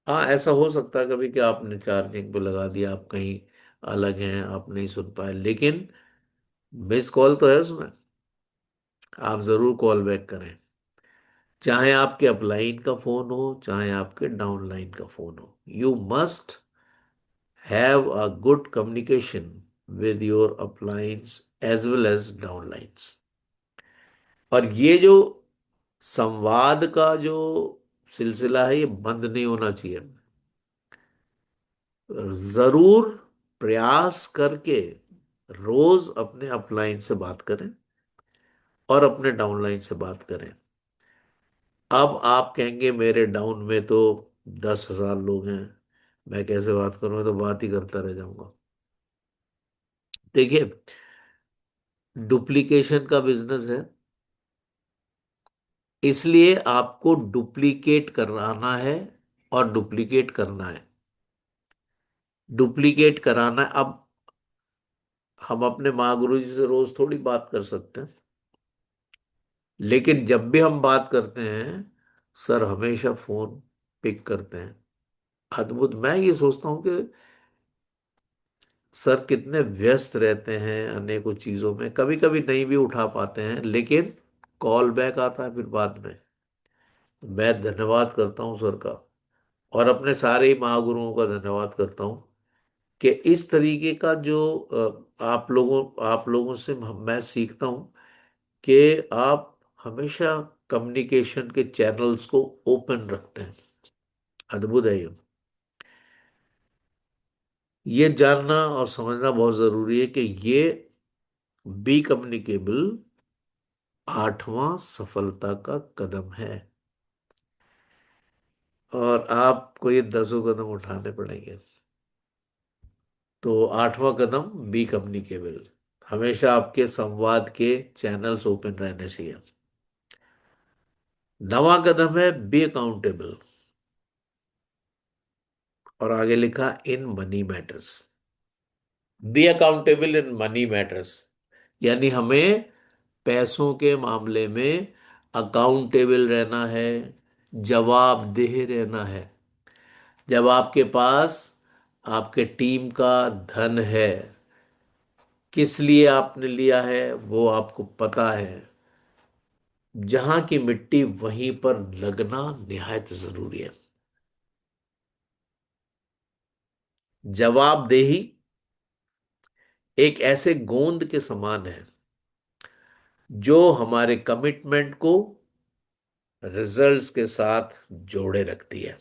हाँ, ऐसा हो सकता है कभी कि आपने चार्जिंग पे लगा दिया, आप कहीं अलग हैं, आप नहीं सुन पाए, लेकिन मिस कॉल तो है उसमें। आप जरूर कॉल बैक करें, चाहे आपके अपलाइन का फोन हो, चाहे आपके डाउनलाइन का फोन हो। You must have a good communication with your uplines as well as downlines. और ये जो संवाद का जो सिलसिला है, ये बंद नहीं होना चाहिए। जरूर प्रयास करके रोज अपने अपलाइन से बात करें और अपने डाउनलाइन से बात करें। अब आप कहेंगे मेरे डाउन में तो 10,000 लोग हैं, मैं कैसे बात करूं, मैं तो बात ही करता रह जाऊंगा। देखिए, डुप्लीकेशन का बिजनेस है, इसलिए आपको डुप्लीकेट कराना है और डुप्लीकेट करना है। डुप्लीकेट कराना है। अब हम अपने माँ गुरु जी से रोज थोड़ी बात कर सकते हैं, लेकिन जब भी हम बात करते हैं, सर हमेशा फोन पिक करते हैं। अद्भुत। मैं ये सोचता हूँ कि सर कितने व्यस्त रहते हैं अनेकों चीजों में, कभी कभी नहीं भी उठा पाते हैं, लेकिन कॉल बैक आता है फिर बाद में। मैं धन्यवाद करता हूँ सर का, और अपने सारे ही महागुरुओं का धन्यवाद करता हूँ कि इस तरीके का जो आप लोगों से मैं सीखता हूँ कि आप हमेशा कम्युनिकेशन के चैनल्स को ओपन रखते हैं। अद्भुत है ये जानना और समझना बहुत जरूरी है कि ये बी कम्युनिकेबल आठवां सफलता का कदम है, और आपको ये 10 कदम उठाने पड़ेंगे। तो आठवां कदम बी कम्युनिकेबल, हमेशा आपके संवाद के चैनल्स ओपन रहने चाहिए। नवा कदम है बी अकाउंटेबल, और आगे लिखा इन money matters. B accountable in money matters यानी हमें पैसों के मामले में अकाउंटेबल रहना है, जवाबदेह रहना है। जब आपके पास आपके टीम का धन है, किस लिए आपने लिया है वो आपको पता है, जहां की मिट्टी वहीं पर लगना निहायत जरूरी है। जवाबदेही एक ऐसे गोंद के समान है जो हमारे कमिटमेंट को रिजल्ट्स के साथ जोड़े रखती है।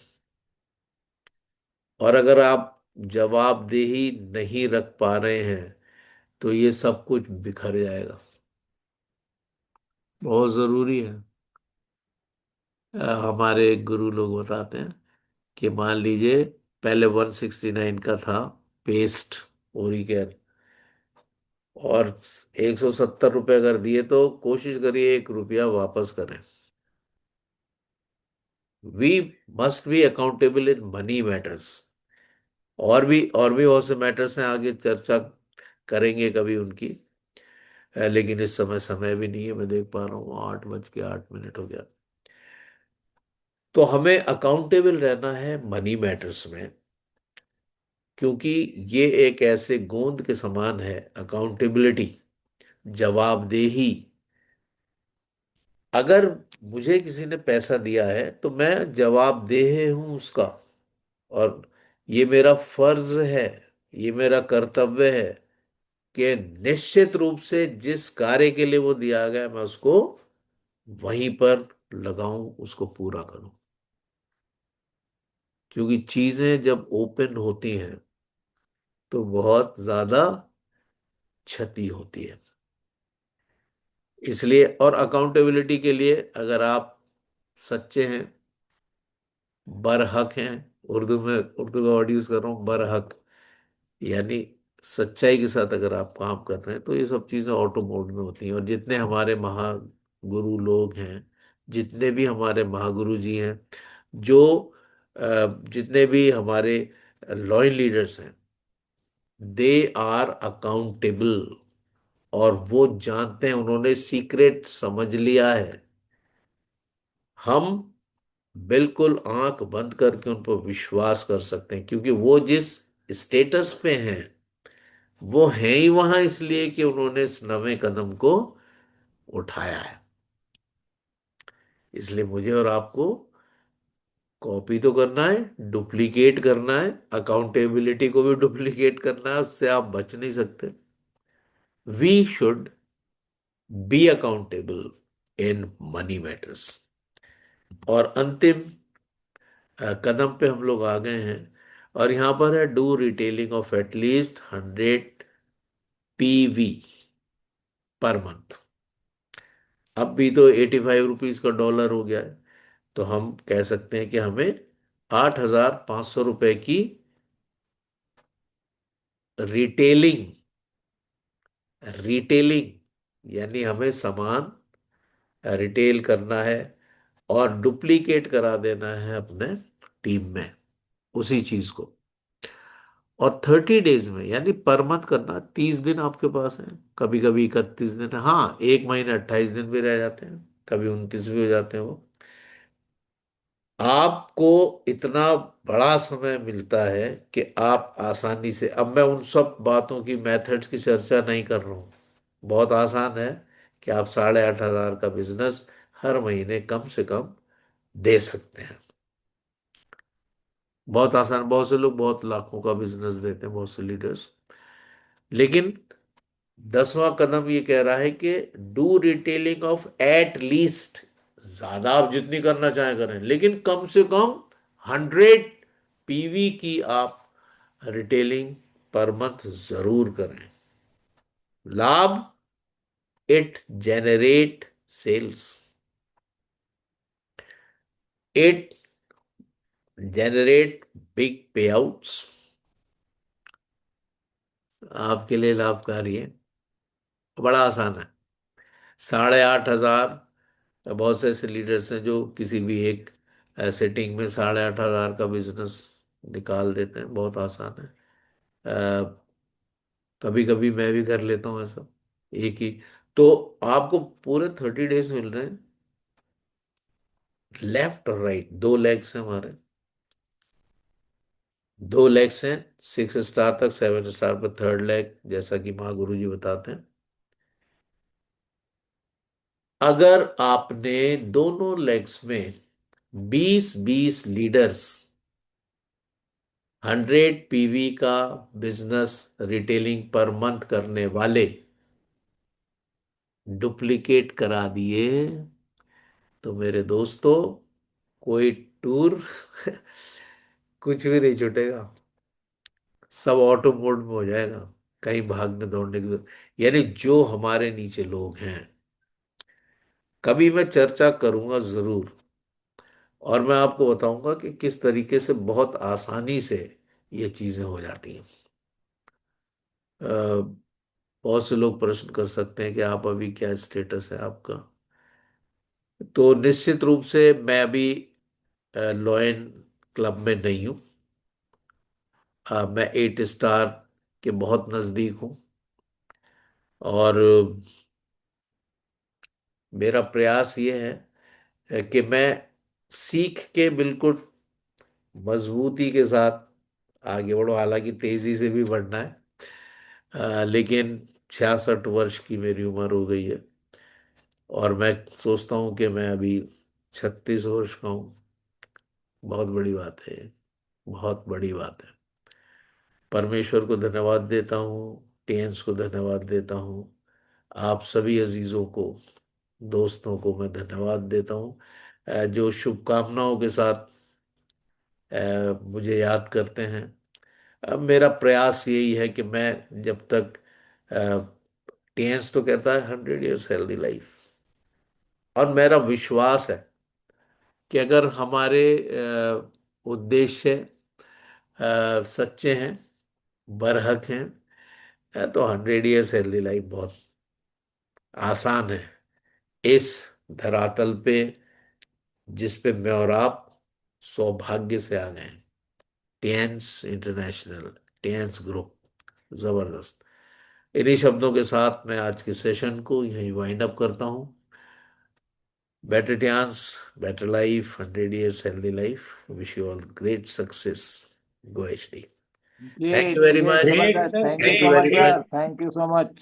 और अगर आप जवाबदेही नहीं रख पा रहे हैं, तो ये सब कुछ बिखर जाएगा। बहुत जरूरी है। हमारे गुरु लोग बताते हैं कि मान लीजिए पहले 169 का था पेस्ट ओरिकेयर, और 170 रुपये अगर दिए तो कोशिश करिए 1 रुपया वापस करें। We must be accountable in money matters. और भी बहुत से मैटर्स हैं, आगे चर्चा करेंगे कभी उनकी। लेकिन इस समय भी नहीं है, मैं देख पा रहा हूँ 8 बज के 8 मिनट हो गया। तो हमें अकाउंटेबल रहना है मनी मैटर्स में, क्योंकि ये एक ऐसे गोंद के समान है, अकाउंटेबिलिटी, जवाबदेही। अगर मुझे किसी ने पैसा दिया है तो मैं जवाबदेह हूं उसका, और ये मेरा फर्ज है, ये मेरा कर्तव्य है कि निश्चित रूप से जिस कार्य के लिए वो दिया गया मैं उसको वहीं पर लगाऊं, उसको पूरा करूं। क्योंकि चीजें जब ओपन होती हैं तो बहुत ज्यादा क्षति होती है। इसलिए, और अकाउंटेबिलिटी के लिए अगर आप सच्चे हैं, बरहक हैं, उर्दू का वर्ड यूज कर रहा हूं, बरहक, यानी सच्चाई के साथ अगर आप काम कर रहे हैं, तो ये सब चीजें ऑटो मोड में होती हैं। और जितने हमारे महागुरु लोग हैं, जितने भी हमारे महागुरु जी हैं, जो जितने भी हमारे लॉयल लीडर्स हैं, दे आर अकाउंटेबल। और वो जानते हैं, उन्होंने सीक्रेट समझ लिया है। हम बिल्कुल आंख बंद करके उन पर विश्वास कर सकते हैं, क्योंकि वो जिस स्टेटस पे हैं, वो हैं ही वहां इसलिए कि उन्होंने इस नवे कदम को उठाया है। इसलिए मुझे और आपको कॉपी तो करना है, डुप्लीकेट करना है, अकाउंटेबिलिटी को भी डुप्लीकेट करना है, उससे आप बच नहीं सकते। We should be accountable in money matters. और अंतिम कदम पे हम लोग आ गए हैं, और यहां पर है do retailing of at least 100 PV per month. अब भी तो ₹85 का डॉलर हो गया है, तो हम कह सकते हैं कि हमें ₹8,500 की रिटेलिंग, रिटेलिंग यानी हमें सामान रिटेल करना है और डुप्लीकेट करा देना है अपने टीम में उसी चीज को। और 30 डेज में, यानी पर मंथ करना, 30 दिन आपके पास है, कभी कभी 31 दिन, हाँ, एक महीने 28 दिन भी रह जाते हैं, कभी 29 भी हो जाते हैं वो। आपको इतना बड़ा समय मिलता है कि आप आसानी से, अब मैं उन सब बातों की, मेथड्स की चर्चा नहीं कर रहा हूं। बहुत आसान है कि आप 8,500 का बिजनेस हर महीने कम से कम दे सकते हैं। बहुत आसान, बहुत से लोग बहुत लाखों का बिजनेस देते हैं, बहुत से लीडर्स। लेकिन 10वां कदम ये कह रहा है कि do retailing of at least, ज्यादा आप जितनी करना चाहें करें, लेकिन कम से कम 100 PV की आप रिटेलिंग पर मंथ जरूर करें। लाभ, it generate sales, it generate big payouts, आपके लिए लाभकारी है। बड़ा आसान है। 8,500, बहुत से ऐसे लीडर्स हैं जो किसी भी एक सेटिंग में 8,500 का बिजनेस निकाल देते हैं, बहुत आसान है। कभी कभी मैं भी कर लेता हूँ ऐसा, एक ही। तो आपको पूरे 30 डेज मिल रहे हैं, लेफ्ट और राइट, दो लेग्स हैं हमारे, दो लेग्स हैं, 6 स्टार तक, 7 स्टार पर थर्ड लेग, जैसा कि महागुरु जी बताते हैं। अगर आपने दोनों लेग्स में 20-20 लीडर्स 100 PV का बिजनेस रिटेलिंग पर मंथ करने वाले डुप्लीकेट करा दिए, तो मेरे दोस्तों, कोई टूर कुछ भी नहीं छूटेगा, सब ऑटो मोड में हो जाएगा, कहीं भागने दौड़ने की यानी जो हमारे नीचे लोग हैं, कभी मैं चर्चा करूंगा जरूर, और मैं आपको बताऊंगा कि किस तरीके से बहुत आसानी से ये चीजें हो जाती हैं। बहुत से लोग प्रश्न कर सकते हैं कि आप अभी क्या स्टेटस है आपका। तो निश्चित रूप से मैं अभी लॉयन क्लब में नहीं हूँ। मैं 8 स्टार के बहुत नज़दीक हूँ, और मेरा प्रयास ये है कि मैं सीख के बिल्कुल मजबूती के साथ आगे बढ़ो, हालांकि तेजी से भी बढ़ना है। लेकिन 66 वर्ष की मेरी उम्र हो गई है, और मैं सोचता हूँ कि मैं अभी 36 वर्ष का हूँ। बहुत बड़ी बात है ये, बहुत बड़ी बात है। परमेश्वर को धन्यवाद देता हूँ, टेंस को धन्यवाद देता हूँ, आप सभी अजीजों को, दोस्तों को मैं धन्यवाद देता हूँ, जो शुभकामनाओं के साथ मुझे याद करते हैं। अब मेरा प्रयास यही है कि मैं जब तक टीएंस तो कहता है 100 years हेल्दी लाइफ। और मेरा विश्वास है कि अगर हमारे उद्देश्य सच्चे हैं, बरहक हैं, तो 100 years हेल्दी लाइफ बहुत आसान है इस धरातल पे जिस पे मैं और आप सौभाग्य से आ गए हैं। टीएंस इंटरनेशनल, टीएंस ग्रुप, जबरदस्त। इन्हीं शब्दों के साथ मैं आज के सेशन को यहीं वाइंड अप करता हूं। Better Tiens, better life, 100 years healthy life. Wish you all great success. Go HD. Thank Great, you very great, much. Great, Jabardast. sir. Thank you thank so you Great, much, very great. Much. sir. Thank you so much.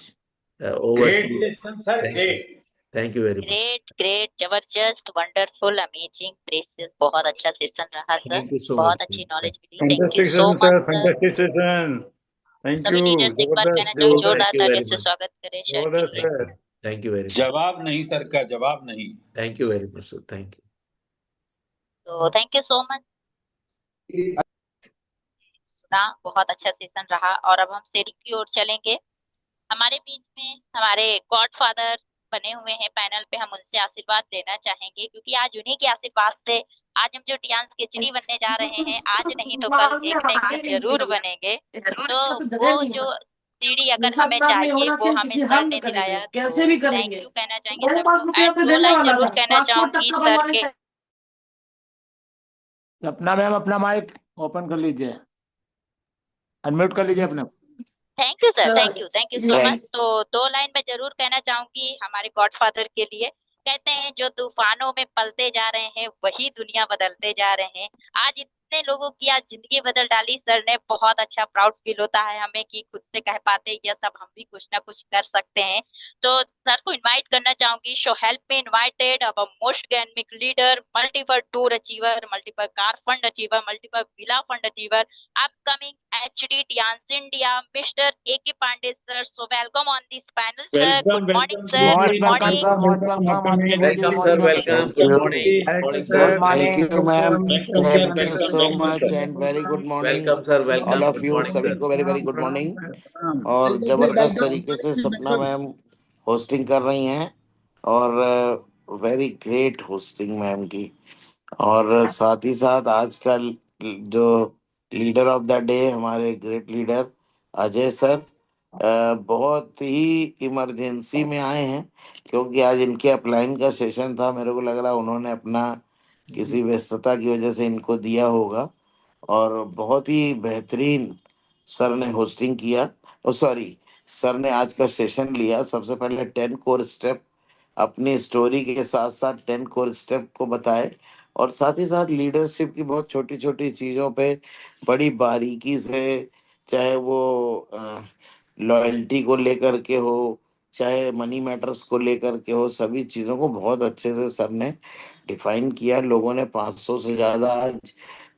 Over Great to. session, sir. Thank you. Great. Thank you very much. Great great, जबरदस्त, wonderful, amazing, precious, बहुत अच्छा session रहा sir. Thank you so बहुत अच्छी much. Knowledge मिली। Thank you Fantastic so session, much sir. Sir. Fantastic session. Thank सभी you. Leaders एक बार कहना Zabardast, चाहूँ Zabardast. जोरदार थैंक यू तालियों वेरी से मच। स्वागत करें sir Zabardast, ji. sir. Thank you very much. जवाब नहीं सर का, जवाब नहीं। Thank you very much sir. Thank you. तो थैंक यू सो मच। सुना, बहुत अच्छा सेशन रहा। और अब हम शेयरिंग की ओर चलेंगे। हमारे बीच में हमारे गॉड फादर बने हुए हैं पैनल पे, हम उनसे आशीर्वाद लेना चाहेंगे, क्योंकि आज उन्हीं के आशीर्वाद से आज हम जो टियांस के चिड़ी बनने जा रहे हैं, आज नहीं तो कल एक न एक दिन जरूर बनेंगे। तो वो जो सीढ़ी अगर हमें चाहिए वो हमें सर ने दिलाया, तो थैंक यू कहना चाहेंगे सर को। एंड दो लाइन जरूर कहना चाहूंगी सर के। सपना मैम अपना माइक ओपन कर लीजिए, अनम्यूट कर लीजिए अपना। Thank you sir, thank you so much. तो दो लाइन में जरूर कहना चाहूंगी हमारे गॉडफादर के लिए। कहते हैं जो तूफानों में पलते जा रहे हैं वही दुनिया बदलते जा रहे हैं। आज इतने लोगों की आज जिंदगी बदल डाली सर ने। बहुत अच्छा प्राउड फील होता है हमें कि खुद से कह पाते हैं, यस अब हम भी कुछ ना कुछ कर सकते हैं। तो सर को इनवाइट करना चाहूंगी। शो हेल्प मी इनवाइटेड अब most dynamic leader, multiple tour achiever, multiple car fund achiever, multiple villa fund achiever, upcoming HD Tians India, Mr. A.K. Pandey sir. So welcome on this panel, sir. Welcome, Good morning, welcome. sir. Most Good welcome morning. sir, most welcome on the welcome sir, welcome. Good morning. Good morning Good sir. morning. Thank you, ma'am. Welcome, sir. Thank you Welcome, so welcome, much sir. and very good morning welcome sir, all welcome. of good you. Morning सभी sir. को very very good morning। प्रणाम। और जबरदस्त तरीके से सपना ma'am hosting कर रही हैं और वेरी ग्रेट होस्टिंग मैम की। और साथ ही साथ आजकल जो लीडर ऑफ द डे हमारे ग्रेट लीडर अजय सर बहुत ही इमरजेंसी में आए हैं, क्योंकि आज इनके अपलाइन का सेशन था। मेरे को लग रहा है उन्होंने अपना किसी व्यस्तता की वजह से इनको दिया होगा। और बहुत ही बेहतरीन सर ने होस्टिंग किया। ओ सॉरी, सर ने आज का सेशन लिया। सबसे पहले 10 कोर स्टेप अपनी स्टोरी के साथ साथ 10 कोर स्टेप को बताए, और साथ ही साथ लीडरशिप की बहुत छोटी छोटी चीज़ों पे बड़ी बारीकी से, चाहे वो लॉयल्टी को लेकर के हो, चाहे मनी मैटर्स को लेकर के हो, सभी चीज़ों को बहुत अच्छे से सर ने डिफाइन किया। लोगों ने 500 से ज़्यादा आज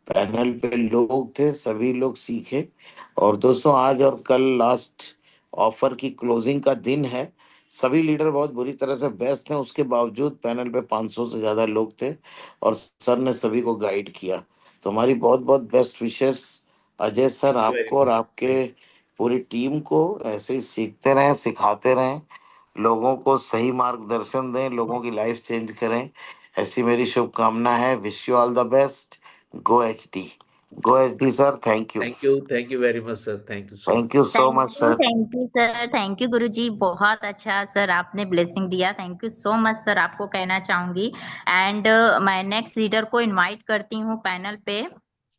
पैनल पे लोग थे, सभी लोग सीखे। और दोस्तों आज और कल लास्ट ऑफर की क्लोजिंग का दिन है। सभी लीडर बहुत बुरी तरह से व्यस्त हैं, उसके बावजूद पैनल पे 500 से ज्यादा लोग थे और सर ने सभी को गाइड किया। तो हमारी बहुत बहुत best wishes Ajay sir very आपको और मच। आपके पूरी टीम को। ऐसे ही सीखते रहें, सिखाते रहें, लोगों को सही मार्गदर्शन दें, लोगों की लाइफ चेंज करें, ऐसी मेरी शुभकामना है। Wish you all the best. Go H D, go H D sir. Thank you, thank you very much sir. Thank you so much. Thank you so much sir. Thank you sir, thank you गुरुजी। बहुत अच्छा sir आपने blessing दिया। Thank you so much sir आपको कहना चाहूंगी। And मैं next leader को इनवाइट करती हूँ पैनल पे।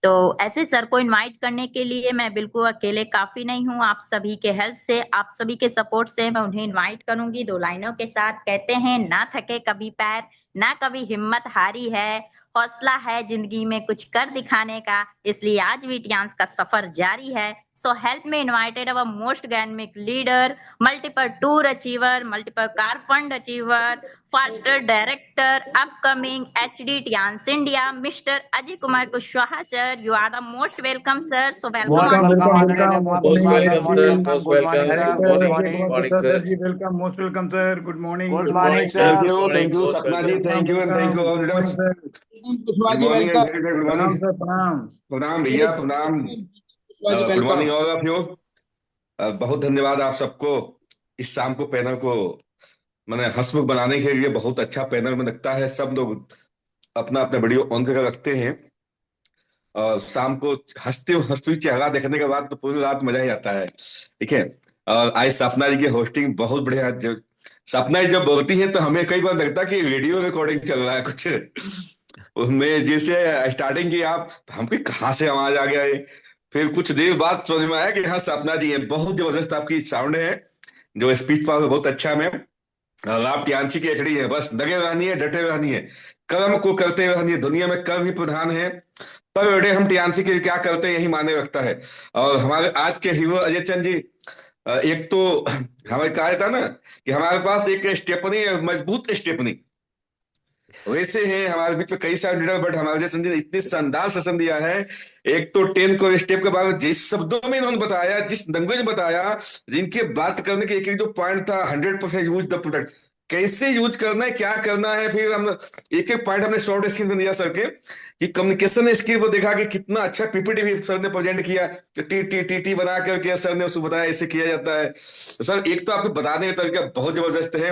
तो ऐसे सर को इनवाइट करने के लिए मैं बिल्कुल अकेले काफी नहीं हूँ। आप सभी के हेल्प से, आप सभी के सपोर्ट से मैं उन्हें इनवाइट करूंगी दो लाइनों के साथ। कहते हैं ना थके कभी पैर, ना कभी हिम्मत हारी है, हौसला है जिंदगी में कुछ कर दिखाने का, इसलिए आज भी टियांस का सफर जारी है। So help me invited our most dynamic leader, multiple tour achiever, multiple car fund achiever, faster director, upcoming HD Tiens India, mister Ajay Kumar Kushwaha sir. You are the most welcome sir. So welcome Welcome, on. welcome, Honorable, welcome. most Good most morning, welcome welcome, most sir, SG. welcome. Most Good morning, welcome. sir. Good Good Director morning. Ajay morning. Good Kumar morning Prasad sir. sir ji, welcome, most welcome, sir. Good morning. Good good morning, morning sir. Sir. Thank good you, morning. Thank you most Sapna ji, welcome. Thank you and thank you Welcome, all leaders. sir. Good morning and good प्रणाम morning. sir, प्रणाम। प्रणाम भैया, प्रणाम। Good morning all of you. बहुत धन्यवाद आप सबको इस शाम को पैनल को मैंने हंसमुख बनाने के लिए बहुत अच्छा पैनल में लगता है। सब लोग अपना अपना वीडियो ऑन करके रखते हैं और शाम को हंसते हंसते चेहरा देखने के बाद तो पूरी रात मजा ही आता है। ठीक है। और आज सपना जी की होस्टिंग बहुत बढ़िया है। जब सपना जी जब बोलती है तो हमें कई बार लगता है कि रेडियो रिकॉर्डिंग चल रहा है कुछ। उसमें जैसे स्टार्टिंग की आप तो हमको कहाँ से आवाज आ गया है। फिर कुछ देर बाद समझ में आया कि हाँ सपना जी है। बहुत जबरदस्त आपकी साउंड है। जो स्पीच पावर बहुत अच्छा मैम। और आप टियान्सी की एचडी है। बस लगे रहनी है, डटे रहनी है, कर्म को करते रहनी है। दुनिया में कर्म ही प्रधान है। पर बेटे हम टियान्सी के लिए क्या करते हैं यही मायने रखता है। और हमारे आज के हीरो अजय चंद जी, एक तो हमें कहा था ना कि हमारे पास एक स्टेपनी, मजबूत स्टेपनी वैसे है। हमारे बीच में कई सारे लीडर, बट हमारे अजय चंद जी ने इतनी शानदार सेशन दिया है। एक तो 10 करोड़ स्टेप के बारे में जिस शब्दों में इन्होंने बताया, जिस लैंग्वेज में बताया, जिनके बात करने के एक एक जो पॉइंट था, 100% यूज द प्रोडक्ट, कैसे यूज करना है, क्या करना है। फिर हम एक एक पॉइंट हमने शॉर्ट स्क्रीन में दिया सर के कि कम्युनिकेशन स्किल को देखा कि कितना अच्छा पीपीटी भी सर ने प्रेजेंट किया। टी टी टी टी बना करके सर ने उसको बताया ऐसे किया जाता है। तो सर एक तो आपके बताने का तरीका बहुत जबरदस्त है।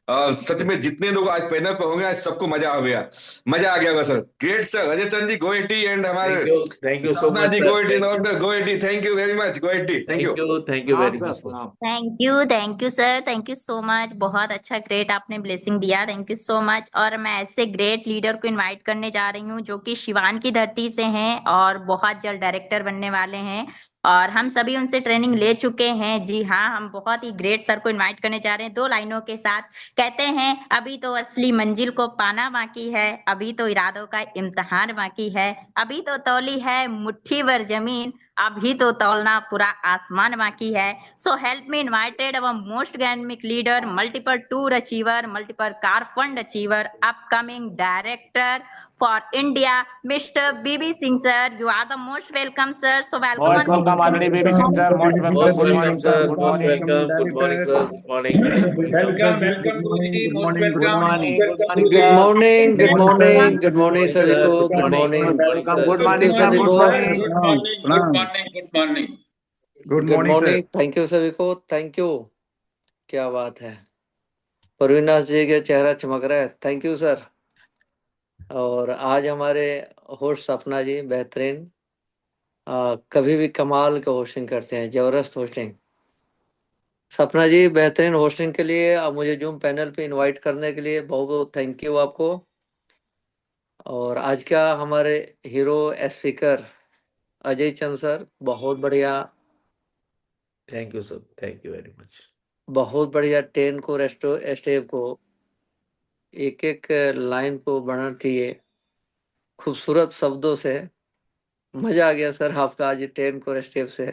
और सच में जितने लोग आज पैनल पर होंगे आज सबको मजा आ गया। मजा आ गया होगा sir. Great sir. Ajay Chand ji गोएटी एंड हमारे thank you so Sapna much ji sir. गोएटी, थैंक डॉक्टर गोएटी, थैंक यू वेरी मच गोएटी, thank you. You very much sir. प्रणाम। Thank you sir, thank you so much. बहुत अच्छा ग्रेट आपने ब्लेसिंग दिया, थैंक यू सो मच। और मैं ऐसे ग्रेट लीडर को इनवाइट करने जा रही हूँ जो कि शिवान की धरती से हैं और बहुत जल्द डायरेक्टर बनने वाले हैं। और हम सभी उनसे ट्रेनिंग ले चुके हैं। जी हाँ, हम बहुत ही ग्रेट सर को इनवाइट करने जा रहे हैं 2 लाइनों के साथ। कहते हैं अभी तो असली मंजिल को पाना बाकी है, अभी तो इरादों का इम्तिहान बाकी है, अभी तो तौली है मुट्ठी भर जमीन, अभी तो तौलना पूरा आसमान बाकी है। So help me invited our most dynamic leader, multiple tour achiever, multiple car fund achiever, upcoming director for India, Mr. BB Singh sir. You are the most welcome sir. So welcome most on this. Welcome आदरणीय Baby Singh sir, most welcome, most good welcome morning sir, sir, good most morning, welcome, good morning sir, good morning, welcome. Welcome, welcome good welcome गुरु morning, जी, good most morning, good good welcome, morning. Morning, good morning Good sir, morning, good Good morning, morning, sir. good morning, morning सभी sir, को good good morning, morning. Good morning welcome, sir. Good good thank you morning sir, सभी good morning को, sir, morning. Good Pranam, morning, good pranam. Morning, good morning. Good good morning, sir. Morning, thank you सभी को, thank you. क्या बात है, परवीनाथ जी के चेहरा चमक रहा है, थैंक यू सर। और आज हमारे होस्ट सपना जी बेहतरीन, कभी भी कमाल का होस्टिंग करते हैं, जबरदस्त होस्टिंग। सपना जी बेहतरीन होस्टिंग के लिए मुझे जूम पैनल पे इनवाइट करने के लिए बहुत बहुत थैंक यू आपको। और आज का हमारे हीरो स्पीकर अजय चंद सर, बहुत बढ़िया, thank you sir, thank you very much. बहुत बढ़िया 10 को स्टेप को एक एक लाइन को वर्णन किए खूबसूरत शब्दों से। मजा आ गया सर आपका आज 10 को स्टेप से।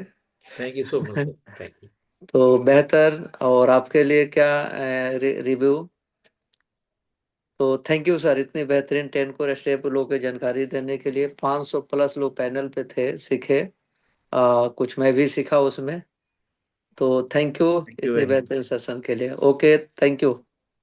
Thank you so much sir, thank you. तो बेहतर और आपके लिए क्या रिव्यू। तो थैंक यू सर, इतनी बेहतरीन 10 को स्टेप लोगों को जानकारी देने के लिए। 500 प्लस लोग पैनल पे थे, सीखे, कुछ मैं भी सीखा उसमें। तो थैंक यू थैंक यू इतनी वेरी मच, बेहतरीन सेशन के लिए। Okay, thank you.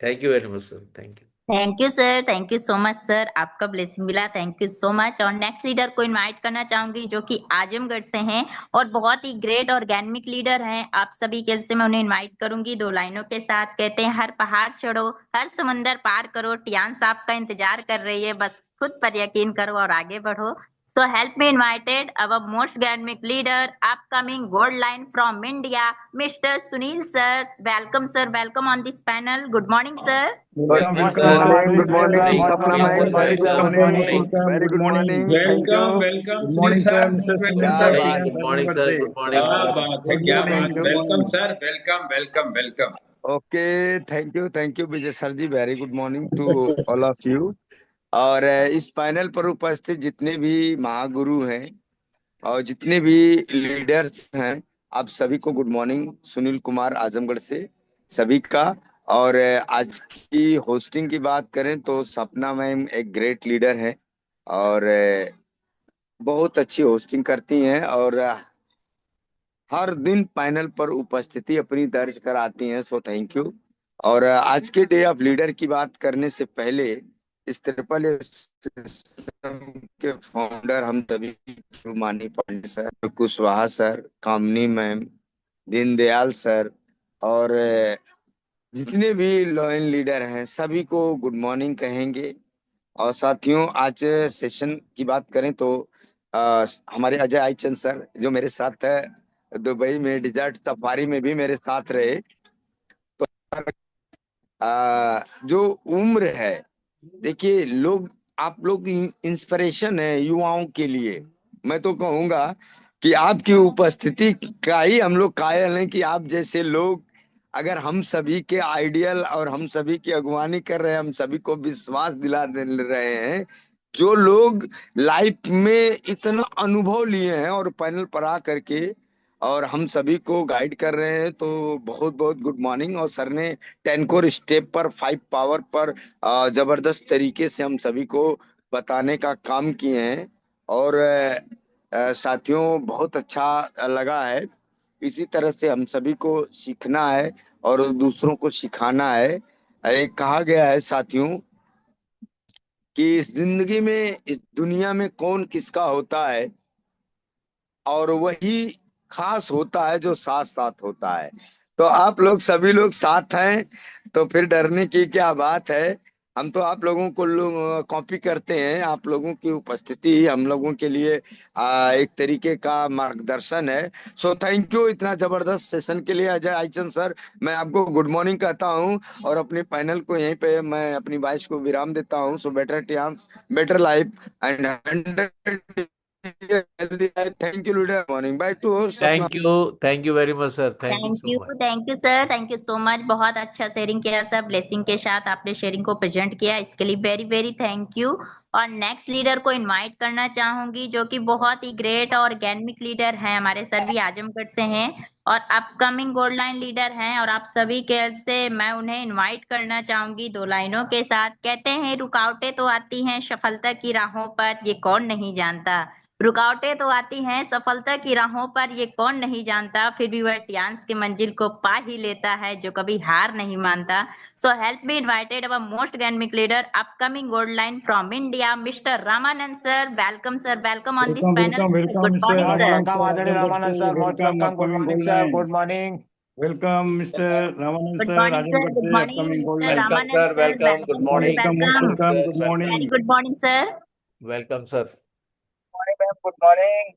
Thank you very much sir, thank you. Thank you sir, thank you so much sir. आपका ब्लेसिंग मिला, थैंक यू सो मच। और नेक्स्ट लीडर को invite करना चाहूंगी जो कि आजमगढ़ से हैं और बहुत ही ग्रेट ऑर्गेनिक लीडर हैं। आप सभी के लिए मैं उन्हें इनवाइट करूंगी 2 लाइनों के साथ। कहते हैं हर पहाड़ चढ़ो, हर समंदर पार करो, टियान्स आपका इंतजार कर रही है, बस खुद पर यकीन करो और आगे बढ़ो। So help me invited our most dynamic leader, upcoming gold line from India, Mr. Sunil sir. Welcome sir, welcome on this panel. Good morning sir. Welcome, most sir, welcome, welcome good Sunil morning, sir, morning, most Sapna Sunil welcome, ma'am. Sir, good Very morning good sir, welcome, good good morning, morning. Morning. welcome, very good good morning. Morning, Thank you. Welcome welcome Good Sunil morning, sir, sir, Mr. Most Sunil welcome sir. Sir. क्या very बात good है, morning Azamgarh sir, से. Good morning. क्या हाँ, बात है, good क्या morning, बात। good welcome morning. Sir, welcome welcome welcome. Okay, thank you, Vijay sir ji. Very good morning to all of you. और इस पैनल पर उपस्थित जितने भी महागुरु हैं और जितने भी लीडर्स हैं, आप सभी को गुड मॉर्निंग। सुनील कुमार आजमगढ़ से सभी का। और आज की होस्टिंग की बात करें तो सपना मैम एक ग्रेट लीडर है और बहुत अच्छी होस्टिंग करती हैं और हर दिन पैनल पर उपस्थिति अपनी दर्ज कराती हैं। So thank you. और आज के डे ऑफ लीडर की बात करने से पहले इस ट्रिपल सिस्टम के फाउंडर हम सभी मानी पांडे सर, कुशवाहा सर, कामनी मैम, दीनदयाल सर, और जितने भी लॉयल लीडर हैं सभी को गुड मॉर्निंग कहेंगे। और साथियों, आज सेशन की बात करें तो हमारे अजय आईचंद सर जो मेरे साथ है, दुबई में डिजर्ट सफारी में भी मेरे साथ रहे। तो जो उम्र है, देखिए लोग, आप लोग इंस्पिरेशन है युवाओं के लिए। मैं तो कहूंगा कि आपकी उपस्थिति का ही हम लोग कायल हैं कि आप जैसे लोग अगर हम सभी के आइडियल और हम सभी की अगुवानी कर रहे हैं, हम सभी को विश्वास दिला दे रहे हैं, जो लोग लाइफ में इतना अनुभव लिए हैं और पैनल पर आ करके और हम सभी को गाइड कर रहे हैं, तो बहुत बहुत गुड मॉर्निंग। और सर ने 10 कोर स्टेप पर 5 पावर पर जबरदस्त तरीके से हम सभी को बताने का काम किए हैं। और साथियों, बहुत अच्छा लगा है। इसी तरह से हम सभी को सीखना है और दूसरों को सिखाना है। एक कहा गया है साथियों कि इस जिंदगी में, इस दुनिया में कौन किसका होता है, और वही खास होता है जो साथ साथ होता है। तो आप लोग सभी लोग साथ हैं, तो फिर डरने की क्या बात है। हम तो आप लोगों को कॉपी करते हैं। आप लोगों की उपस्थिति ही हम लोगों के लिए एक तरीके का मार्गदर्शन है। सो थैंक यू इतना जबरदस्त सेशन के लिए अजय आईचंद सर। मैं आपको गुड मॉर्निंग कहता हूं और अपने पैनल को यहीं पे मैं अपनी वॉइस को विराम देता हूं। So better chance, better life and 100 thank you leader. Morning bye to host अपना। Thank you very much sir, thank you so much. Thank you sir, thank you so much. बहुत अच्छा शेयरिंग किया sir, blessing के साथ आपने sharing को present किया, इसके लिए वेरी वेरी थैंक यू। और नेक्स्ट लीडर को इनवाइट करना चाहूंगी जो कि बहुत ही ग्रेट और ऑर्गेनिक लीडर हैं, हमारे सर भी आजमगढ़ से हैं और अपकमिंग गोल्ड लाइन लीडर हैं। और आप सभी के से मैं उन्हें इनवाइट करना चाहूंगी 2 लाइनों के साथ। कहते हैं रुकावटें तो आती हैं सफलता की राहों पर, ये कौन नहीं जानता। रुकावटें तो आती हैं सफलता की राहों पर, ये कौन नहीं जानता। फिर भी वह टियांस की मंजिल को पा ही लेता है जो कभी हार नहीं मानता। सो help me invited our most dynamic leader upcoming gold line from India, mister Ramanand sir. Welcome sir, welcome on this panel. Good Most morning sir. welcome, Adani Ramanand sir. Most welcome. Good morning, sir. Good morning. Welcome, Mr. Ramanand good sir, morning sir, Ajamgarh good se, morning upcoming gold mister line. Welcome Ramanand sir, sir. Welcome, good welcome sir, morning Welcome, most welcome, welcome. Good sir, morning. Very good morning sir. Welcome sir. Morning ma'am, good morning.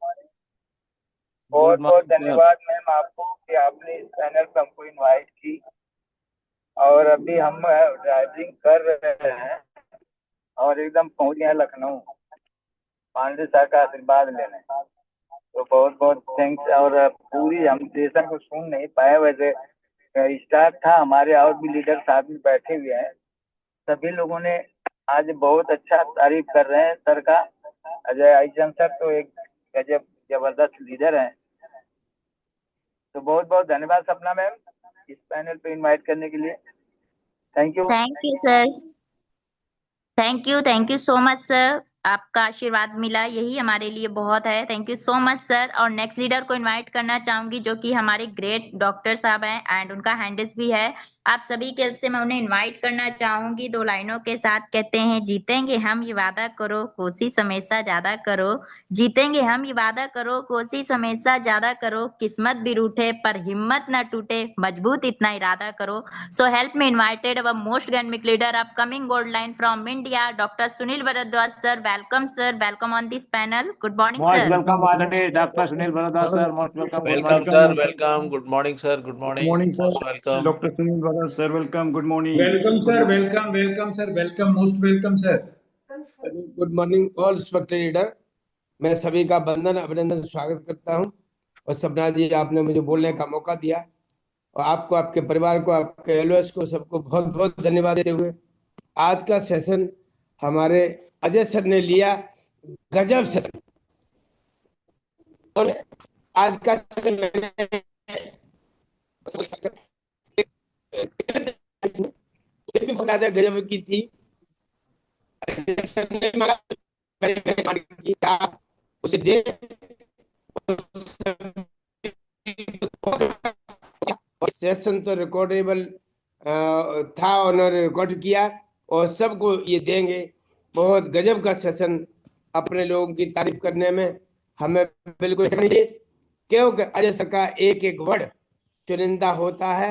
बहुत Good बहुत morning, sir. धन्यवाद ma'am आपको कि आपने इस panel पर हमको invite की। और अभी हम ड्राइविंग कर रहे हैं और एकदम पहुंच गए लखनऊ पांडे सर का आशीर्वाद लेने। तो बहुत बहुत थैंक्स। और पूरी हम सेशन को सुन नहीं पाए, वैसे स्टाफ था, हमारे और भी लीडर साथ में बैठे हुए हैं। सभी लोगों ने आज बहुत अच्छा तारीफ कर रहे हैं सर का। अजय आईचंद सर तो एक गजब जबरदस्त लीडर हैं। तो बहुत बहुत धन्यवाद सपना मैम इस पैनल पे इनवाइट करने के लिए। Thank you. Thank you sir, thank you so much sir. आपका आशीर्वाद मिला, यही हमारे लिए बहुत है। Thank you so much sir. और नेक्स्ट लीडर को इनवाइट करना चाहूंगी जो कि हमारे ग्रेट डॉक्टर साहब हैं एंड उनका हैंडल्स भी है। आप सभी के से मैं उन्हें इनवाइट करना चाहूंगी 2 लाइनों के साथ। कहते हैं जीतेंगे हम ये वादा करो, कोशिश हमेशा ज्यादा करो। जीतेंगे हम ये वादा करो, कोशिश हमेशा ज्यादा करो। किस्मत भी रूठे पर हिम्मत न टूटे, मजबूत इतना इरादा करो। So help me invited our most dynamic leader upcoming gold line from India, Dr. Sunil Bharadwaj sir. Welcome sir, welcome on this panel. Good morning Most sir. welcome, Adani Dr. Sunil Bharadwaj sir. Most welcome. Good welcome morning. Sir, welcome, good morning sir, good Good morning, morning, sir. Welcome. Dr. Sunil Bharat sir, welcome. Good morning. Welcome, sir. Welcome, welcome, sir. Welcome, most welcome, sir. Good morning all respected leader. मैं सभी का वंदन अभिनंदन स्वागत करता हूं। और सपना जी, आपने मुझे बोलने का मौका दिया और आपको, आपके परिवार को, आपके एलओएस को, सबको बहुत बहुत धन्यवाद देते हुए आज का सेशन हमारे अजय सर ने लिया, गजब सेशन। और आज का सेशन मैंने बहुत ज्यादा गजब की थी। उसे दे सेशन तो रिकॉर्डेबल था, उन्होंने रिकॉर्ड किया और सबको ये देंगे। बहुत गजब का सेशन। अपने लोगों की तारीफ करने में हमें बिल्कुल नहीं, क्योंकि अजय सर का एक एक वर्ड चुनिंदा होता है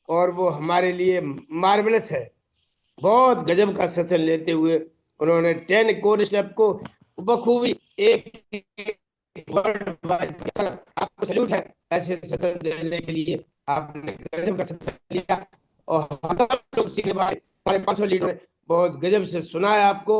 और वो हमारे लिए मार्वलस है। बहुत गजब का सेशन लेते हुए उन्होंने 10 कोर स्टेप को बखूबी एक वर्ड वाइज आपको सैल्यूट है ऐसे सेशन देने के लिए। आपने गजब का सेशन लिया और हम लोग सीखने वाले हमारे 500 लीडर ने बहुत गजब से सुना है आपको,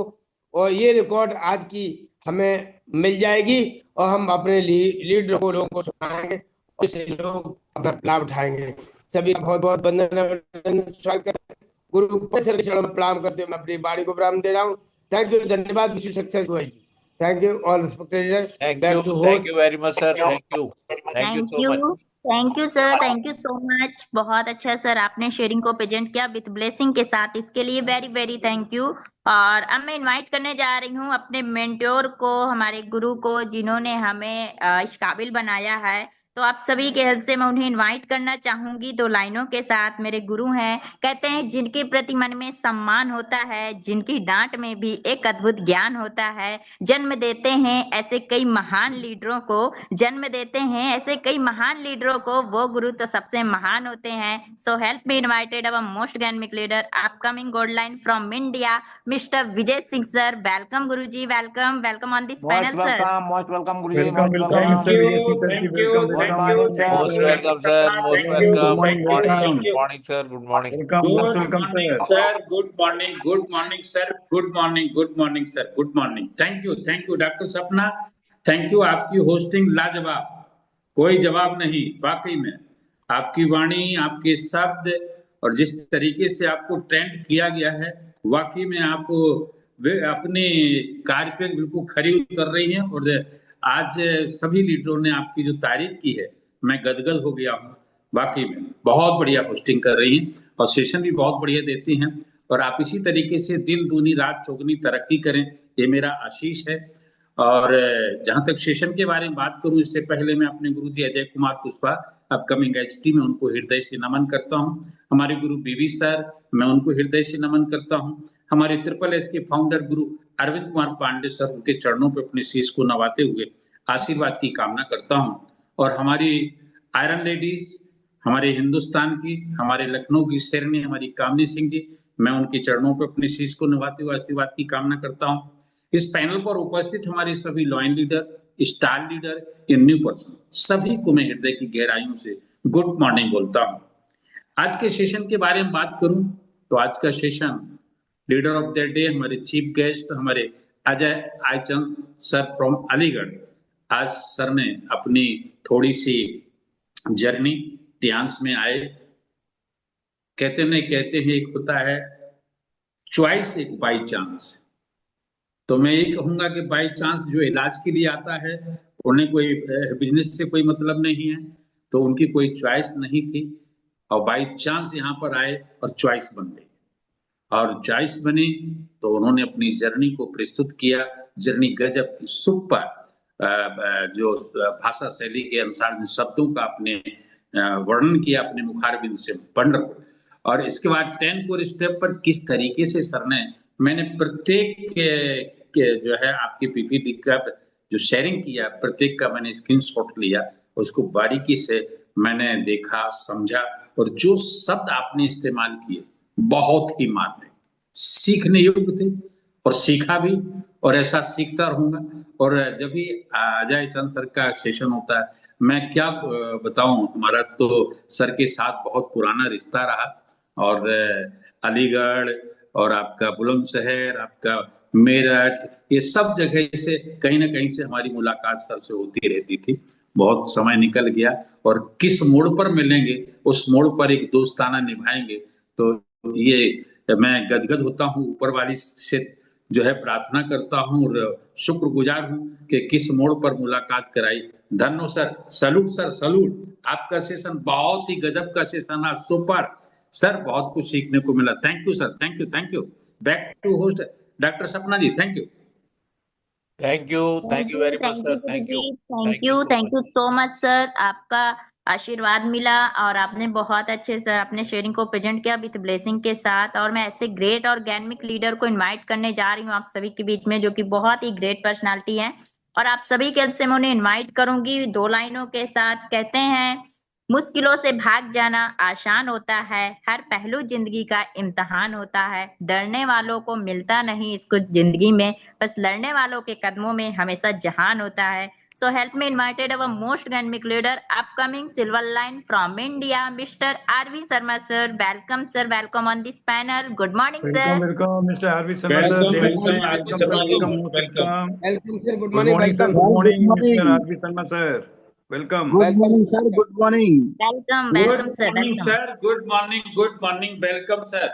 और ये रिकॉर्ड आज की हमें मिल जाएगी और हम अपने लीडर को लोगों को सुनाएंगे और इससे लोग अपना लाभ उठाएंगे। सभी का बहुत बहुत वंदन स्वागत करते हैं। गुरु सर के चरणों में प्रणाम करते हुए मैं अपनी बाड़ी को प्रणाम दे रहा हूँ। थैंक यू, धन्यवाद। विश यू सक्सेस होएगी। Thank you all respected leader. Back to thank you very much sir. Thank you so much. Thank you sir, thank you so much. बहुत अच्छा सर, आपने शेयरिंग को प्रेजेंट किया with blessing के साथ, इसके लिए वेरी वेरी थैंक यू। और अब मैं इनवाइट करने जा रही हूँ अपने मेंटोर को, हमारे गुरु को, जिन्होंने हमें इस काबिल बनाया है। तो आप सभी के हेल्प से मैं उन्हें इनवाइट करना चाहूंगी 2 लाइनों के साथ। मेरे गुरु हैं, कहते हैं जिनके प्रति मन में सम्मान होता है, जिनकी डांट में भी एक अद्भुत ज्ञान होता है, जन्म देते हैं ऐसे कई महान लीडरों को, जन्म देते हैं ऐसे कई महान लीडरों को, वो गुरु तो सबसे महान होते हैं। So help me invited our most dynamic leader upcoming gold line from India, mister Vijay Singh sir. Welcome Guruji, welcome welcome on this panel sir. Most welcome Guruji, welcome most welcome mister Vijay Singh sir ji, welcome welcome most welcome sir, most thank you, welcome. Good morning, welcome good morning sir, good morning. Welcome most Good welcome morning, sir. sir. Good morning. Good morning, sir. Good morning. Good morning, sir. Good morning. Thank you, doctor सपना। Thank you, आपकी hosting लाजवाब, कोई जवाब नहीं। वाकई में आपकी वाणी, आपके शब्द और जिस तरीके से आपको ट्रेंड किया गया है, वाकई में आप अपने कार्य पे बिल्कुल खरी उतर रही हैं। और आज सभी लीडरों ने आपकी जो तारीफ की है, मैं गदगद हो गया हूँ। वाकई में बहुत बढ़िया होस्टिंग कर रही हैं और सेशन भी बहुत बढ़िया देती हैं। और आप इसी तरीके से दिन दूनी रात चौगुनी तरक्की करें, ये मेरा आशीष है। और जहां तक सेशन के बारे में बात करूं, इससे पहले मैं अपने गुरु जी अजय कुमार कुशवाहा, अपकमिंग एचटी में उनको हृदय से नमन करता हूं। हमारे गुरु बीवी सर, मैं उनको हृदय से नमन करता हूं। हमारे ट्रिपल एस के फाउंडर गुरु अरविंद कुमार पांडे सर, उनके चरणों पर अपने शीश को नवाते हुए आशीर्वाद की कामना करता हूं। और हमारी आयरन लेडीज, हमारे हिंदुस्तान की, हमारे लखनऊ की शेरनी हमारी कामनी सिंह जी, मैं उनके चरणों पर अपने शीश को नवाते हुए आशीर्वाद की कामना करता हूं। इस पैनल पर उपस्थित हमारे सभी lion leader, star leader, new person, सभी को मैं हृदय की गहराइयों से गुड मॉर्निंग बोलता हूं। आज के सेशन के बारे में बात करूं तो आज का session leader of the day, हमारे चीफ गेस्ट हमारे अजय आयचंद सर फ्रॉम अलीगढ़। आज सर ने अपनी थोड़ी सी जर्नी ध्यान में आए। कहते हैं एक होता है चॉइस, एक बाई चांस। तो मैं ये कहूंगा कि बाई चांस जो इलाज के लिए आता है, उन्हें कोई बिजनेस से कोई मतलब नहीं है, तो उनकी कोई चॉइस नहीं थी और बाई चांस यहाँ पर आए और चॉइस बन गई। और चॉइस बनी तो उन्होंने अपनी जर्नी को प्रस्तुत किया। जर्नी गजब की, सुपर, जो भाषा शैली के अनुसार शब्दों का अपने वर्णन किया अपने मुखारबिंद से, वंडरफुल। और इसके बाद 10 कोर स्टेप पर किस तरीके से सर ने, मैंने प्रत्येक के जो है आपके पीपीटी का जो शेयरिंग किया, प्रत्येक का मैंने स्क्रीनशॉट लिया, उसको बारीकी से मैंने देखा, समझा। और जो शब्द आपने इस्तेमाल किए बहुत ही मान्य, सीखने योग्य थे और सीखा भी, और ऐसा सीखता रहूंगा। और जब भी अजय चंद सर का सेशन होता है, मैं क्या बताऊं, हमारा तो सर के साथ बहुत पुराना रिश्ता रहा। और अलीगढ़ और आपका बुलंदशहर, आपका मेरठ, ये सब जगह से कहीं ना कहीं से हमारी मुलाकात सर से होती रहती थी। बहुत समय निकल गया और किस मोड़ पर मिलेंगे, उस मोड़ पर एक दोस्ताना निभाएंगे। तो ये मैं गदगद होता हूँ, ऊपर वाली से जो है प्रार्थना करता हूँ और शुक्रगुजार हूँ कि किस मोड़ पर मुलाकात कराई। Dhanno sir, salute sir, salute. आपका सेशन बहुत ही गजब का सेशन है, सुपर सर, बहुत कुछ सीखने को मिला। Thank you sir, thank you, thank you. Back to host doctor Sapna ji, thank you. Thank you very much sir. Thank you so much sir. आपका आशीर्वाद मिला और आपने बहुत अच्छे सर अपने शेयरिंग को प्रेजेंट किया विथ ब्लेसिंग के साथ। और मैं ऐसे ग्रेट और डायनेमिक लीडर को इनवाइट करने जा रही हूँ आप सभी के बीच में, जो कि बहुत ही ग्रेट पर्सनालिटी है। और आप सभी के हेल्प से मैं उन्हें इनवाइट करूंगी 2 लाइनों के साथ। कहते हैं मुश्किलों से भाग जाना आसान होता है, हर पहलू जिंदगी का इम्तिहान होता है, डरने वालों को मिलता नहीं इसको जिंदगी में, बस लड़ने वालों के कदमों में हमेशा जहान होता है। So help me invited our most dynamic leader, upcoming silver line from India, Mr. R.V. Sharma sir. Welcome sir, welcome on this panel. Good morning sir. Welcome, Mr. R.V. Sharma sir. Welcome, David sir, welcome, welcome, Sharma ji. welcome, most welcome. Welcome sir, good Good morning, morning, sir. Welcome. Good morning, Good Mr. morning. R.V. Sharma sir. Welcome. Good welcome morning, sir. Good morning. Welcome, Good welcome sir, morning, welcome. sir. Good morning, good morning. Welcome, sir.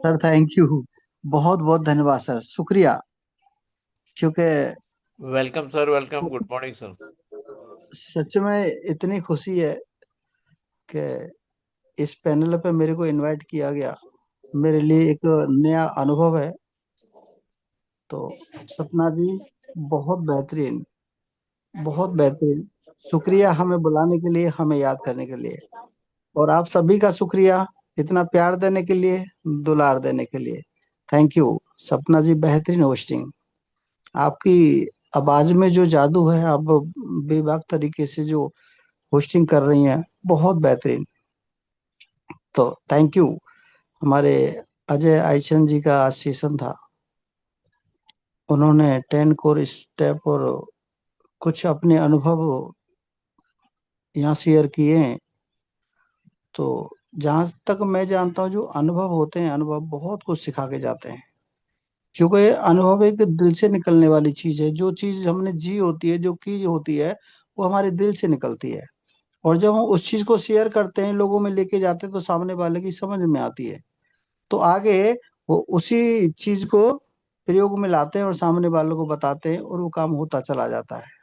Sir thank you, बहुत बहुत धन्यवाद sir, शुक्रिया। क्योंकि welcome sir, welcome. Good morning sir. सच में इतनी खुशी है कि इस पैनल पे मेरे को इनवाइट किया गया, मेरे लिए एक नया अनुभव है। तो सपना जी बहुत बेहतरीन, बहुत बेहतरीन, शुक्रिया हमें बुलाने के लिए, हमें याद करने के लिए, और आप सभी का शुक्रिया इतना प्यार देने के लिए, दुलार देने के लिए। थैंक यू सपना जी, बेहतरीन होस्टिंग। आपकी आवाज में जो जादू है, आप बेबाक तरीके से जो होस्टिंग कर रही हैं, बहुत बेहतरीन। तो थैंक यू। हमारे अजय आइचन जी का आज सेशन था, उन्होंने 10 कोर स्टेप और कुछ अपने अनुभव यहाँ शेयर किए हैं। तो जहां तक मैं जानता हूँ, जो अनुभव होते हैं, अनुभव बहुत कुछ सिखा के जाते हैं, क्योंकि अनुभव एक दिल से निकलने वाली चीज है। जो चीज हमने जी होती है, जो की होती है, वो हमारे दिल से निकलती है। और जब हम उस चीज को शेयर करते हैं, लोगों में लेके जाते हैं, तो सामने वाले की समझ में आती है। तो आगे वो उसी चीज को प्रयोग में लाते हैं और सामने वालों को बताते हैं, और वो काम होता चला जाता है।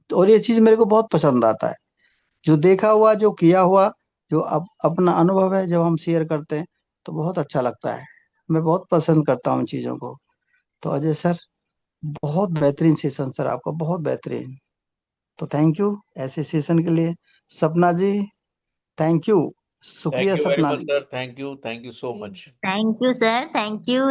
तो और ये चीज मेरे को बहुत पसंद आता है, जो देखा हुआ, जो किया हुआ, जो अपना अनुभव है, जब हम शेयर करते हैं तो बहुत अच्छा लगता है। मैं बहुत पसंद करता हूँ इन चीजों को। तो अजय सर, बहुत बेहतरीन सेशन सर आपका, बहुत बेहतरीन। तो थैंक यू ऐसे सेशन के लिए। Sapna ji thank you, thank शुक्रिया you very Sapna much ji. Sir. Thank you so much. Thank you sir,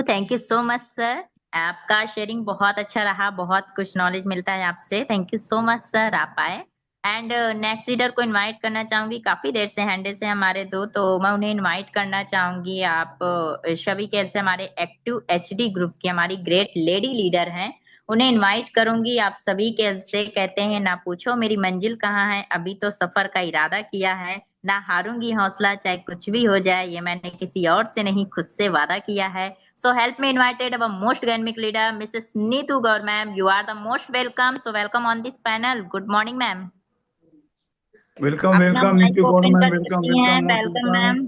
thank you so much sir. आपका शेयरिंग बहुत अच्छा रहा, बहुत कुछ नॉलेज मिलता है आपसे। Thank you so much sir, आप आए। एंड नेक्स्ट लीडर को इनवाइट करना चाहूंगी। काफी देर से हैंडल से हमारे दो, तो मैं उन्हें इनवाइट करना चाहूंगी। आप सभी के से हमारे एक्टिव एचडी ग्रुप की हमारी ग्रेट लेडी लीडर हैं, उन्हें इनवाइट करूंगी। आप सभी के से कहते हैं, ना पूछो मेरी मंजिल कहाँ है, अभी तो सफर का इरादा किया है, ना हारूंगी हौसला चाहे कुछ भी हो जाए, ये मैंने किसी और से नहीं खुद से वादा किया है। So help me invited our most dynamic leader Mrs Neetu Gaur ma'am. You are the most welcome, so welcome on this panel. Good morning ma'am. Welcome, अपना welcome, mic Niti Gaur open ma'am. कर Welcome, सकती हैं। welcome, most welcome welcome. Ma'am.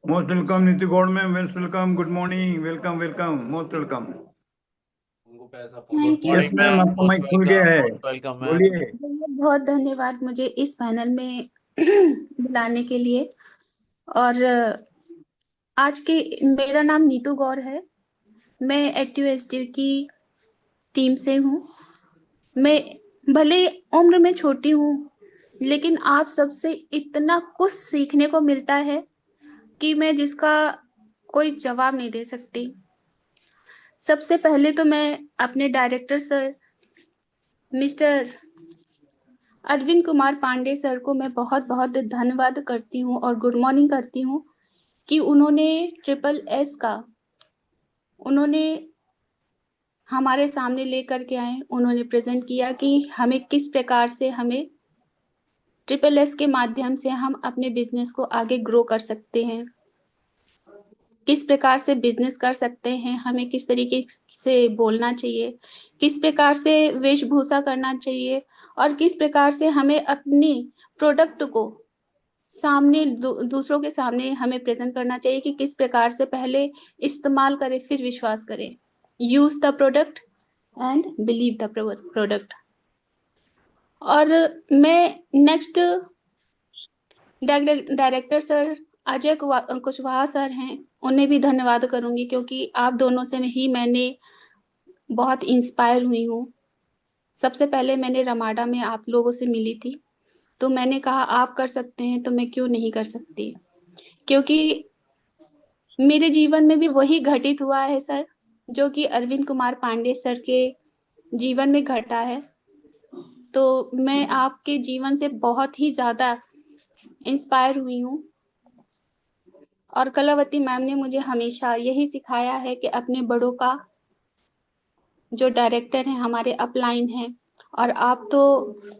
Most welcome, Niti Gaur ma'am. Welcome, good morning. Welcome, welcome, most welcome. Good thank you Yes morning sir. ma'am, ma'am, आपका most mic खुल गया welcome, है, most welcome ma'am. बोलिए। बहुत बहुत धन्यवाद मुझे इस पैनल में बुलाने के लिए। और आज के मेरा नाम नीतू गौर है, मैं एक्टिव एचडी की टीम से हूँ। मैं भले उम्र में छोटी हूँ, लेकिन आप सबसे इतना कुछ सीखने को मिलता है कि मैं जिसका कोई जवाब नहीं दे सकती। सबसे पहले तो मैं अपने director sir mister Arvind Kumar Pandey sir को मैं बहुत बहुत धन्यवाद करती हूँ और गुड मॉर्निंग करती हूँ कि उन्होंने SSS का उन्होंने हमारे सामने लेकर के आए, उन्होंने प्रेजेंट किया कि हमें किस प्रकार से हमें SSS के माध्यम से हम अपने बिजनेस को आगे ग्रो कर सकते हैं, किस प्रकार से बिजनेस कर सकते हैं, हमें किस तरीके से बोलना चाहिए, किस प्रकार से वेशभूषा करना चाहिए, और किस प्रकार से हमें अपनी प्रोडक्ट को सामने दूसरों के सामने हमें प्रेजेंट करना चाहिए कि किस प्रकार से पहले इस्तेमाल करें फिर विश्वास करें। Use the product and believe the product. और मैं next director sir Ajay Kushwaha sir हैं, उन्हें भी धन्यवाद करूंगी, क्योंकि आप दोनों से ही मैंने बहुत इंस्पायर हुई हूँ। सबसे पहले मैंने रमाडा में आप लोगों से मिली थी, तो मैंने कहा आप कर सकते हैं तो मैं क्यों नहीं कर सकती, क्योंकि मेरे जीवन में भी वही घटित हुआ है सर, जो कि अरविंद कुमार पांडे सर के जीवन में घटा है। तो मैं आपके जीवन से बहुत ही ज्यादा इंस्पायर हुई हूँ। और कलावती मैम ने मुझे हमेशा यही सिखाया है कि अपने बड़ों का, जो डायरेक्टर हैं हमारे अपलाइन हैं, और आप तो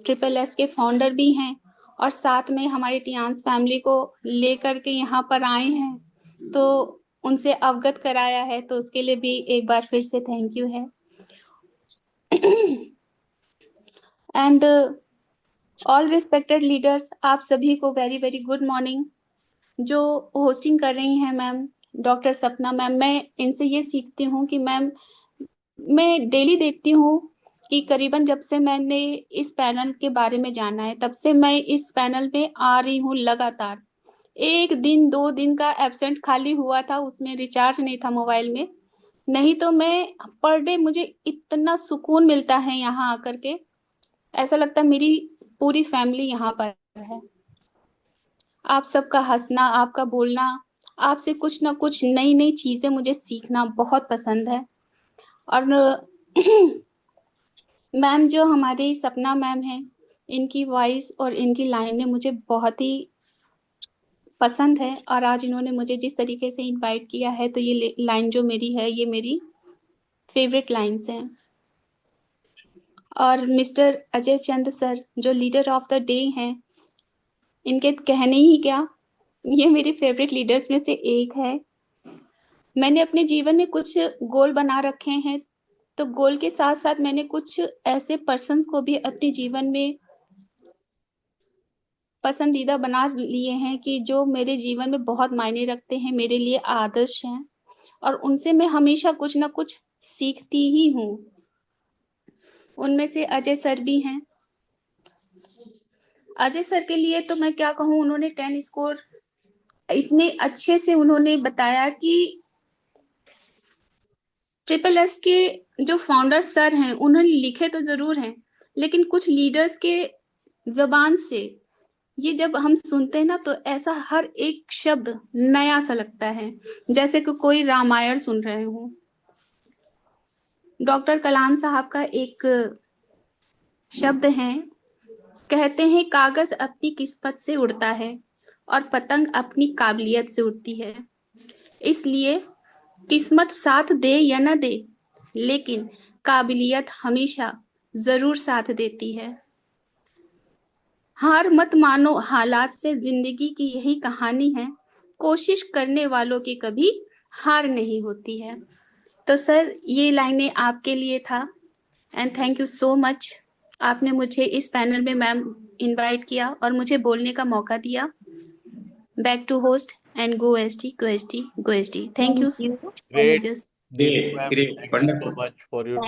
SSS के फाउंडर भी हैं और साथ में हमारी टियांस फैमिली को लेकर के यहाँ पर आए हैं, तो उनसे अवगत कराया है, तो उसके लिए भी एक बार फिर से थैंक यू है। एंड ऑल रिस्पेक्टेड लीडर्स, आप सभी को वेरी वेरी गुड मॉर्निंग। जो होस्टिंग कर रही हैं मैम, डॉक्टर सपना मैम, मैं इनसे ये सीखती हूँ कि मैम, मैं डेली देखती हूँ कि करीबन जब से मैंने इस पैनल के बारे में जाना है तब से मैं इस पैनल में आ रही हूँ लगातार। एक दिन 2 दिन का एब्सेंट खाली हुआ था, उसमें रिचार्ज नहीं था मोबाइल में, नहीं तो मैं पर डे, मुझे इतना सुकून मिलता है यहाँ आकर के, ऐसा लगता है मेरी पूरी फैमिली यहाँ पर है। आप सबका हंसना, आपका बोलना, आपसे कुछ ना कुछ नई नई चीजें मुझे सीखना बहुत पसंद है। और मैम जो हमारी सपना मैम है, इनकी वॉइस और इनकी लाइनें मुझे बहुत ही पसंद है, और आज इन्होंने मुझे जिस तरीके से इनवाइट किया है, तो ये लाइन जो मेरी है, ये मेरी फेवरेट लाइन्स हैं। और मिस्टर अजय चंद सर जो लीडर ऑफ द डे हैं, इनके कहने ही क्या, ये मेरे फेवरेट लीडर्स में से एक है। मैंने अपने जीवन में कुछ गोल बना रखे हैं, तो गोल के साथ साथ मैंने कुछ ऐसे पर्सन्स को भी अपने जीवन में पसंदीदा बना लिए हैं कि जो मेरे जीवन में बहुत मायने रखते हैं, मेरे लिए आदर्श हैं, और उनसे मैं हमेशा कुछ ना कुछ सीखती ही हूँ। उनमें से अजय सर भी हैं। अजय सर के लिए तो मैं क्या कहूँ, उन्होंने 10 स्कोर इतने अच्छे से उन्होंने बताया कि SSS के जो फाउंडर सर हैं, उन्होंने लिखे तो जरूर हैं, लेकिन कुछ लीडर्स के जबान से ये जब हम सुनते हैं ना, तो ऐसा हर एक शब्द नया सा लगता है, जैसे कि कोई रामायण सुन रहे हो। डॉक्टर कलाम साहब का एक शब्द है, कहते हैं कागज अपनी किस्मत से उड़ता है और पतंग अपनी काबिलियत से उड़ती है। इसलिए किस्मत साथ दे या न दे, लेकिन काबिलियत हमेशा जरूर साथ देती है। हार मत मानो हालात से, जिंदगी की यही कहानी है, कोशिश करने वालों की कभी हार नहीं होती है। तो सर, ये लाइनें आपके लिए था, and thank you so much. आपने मुझे इस पैनल में मैम इनवाइट किया और मुझे बोलने का मौका दिया। Back to host and go ST, go ST, go ST. Thank you Great, great ma'am. Great Thank you so wonderful. much for your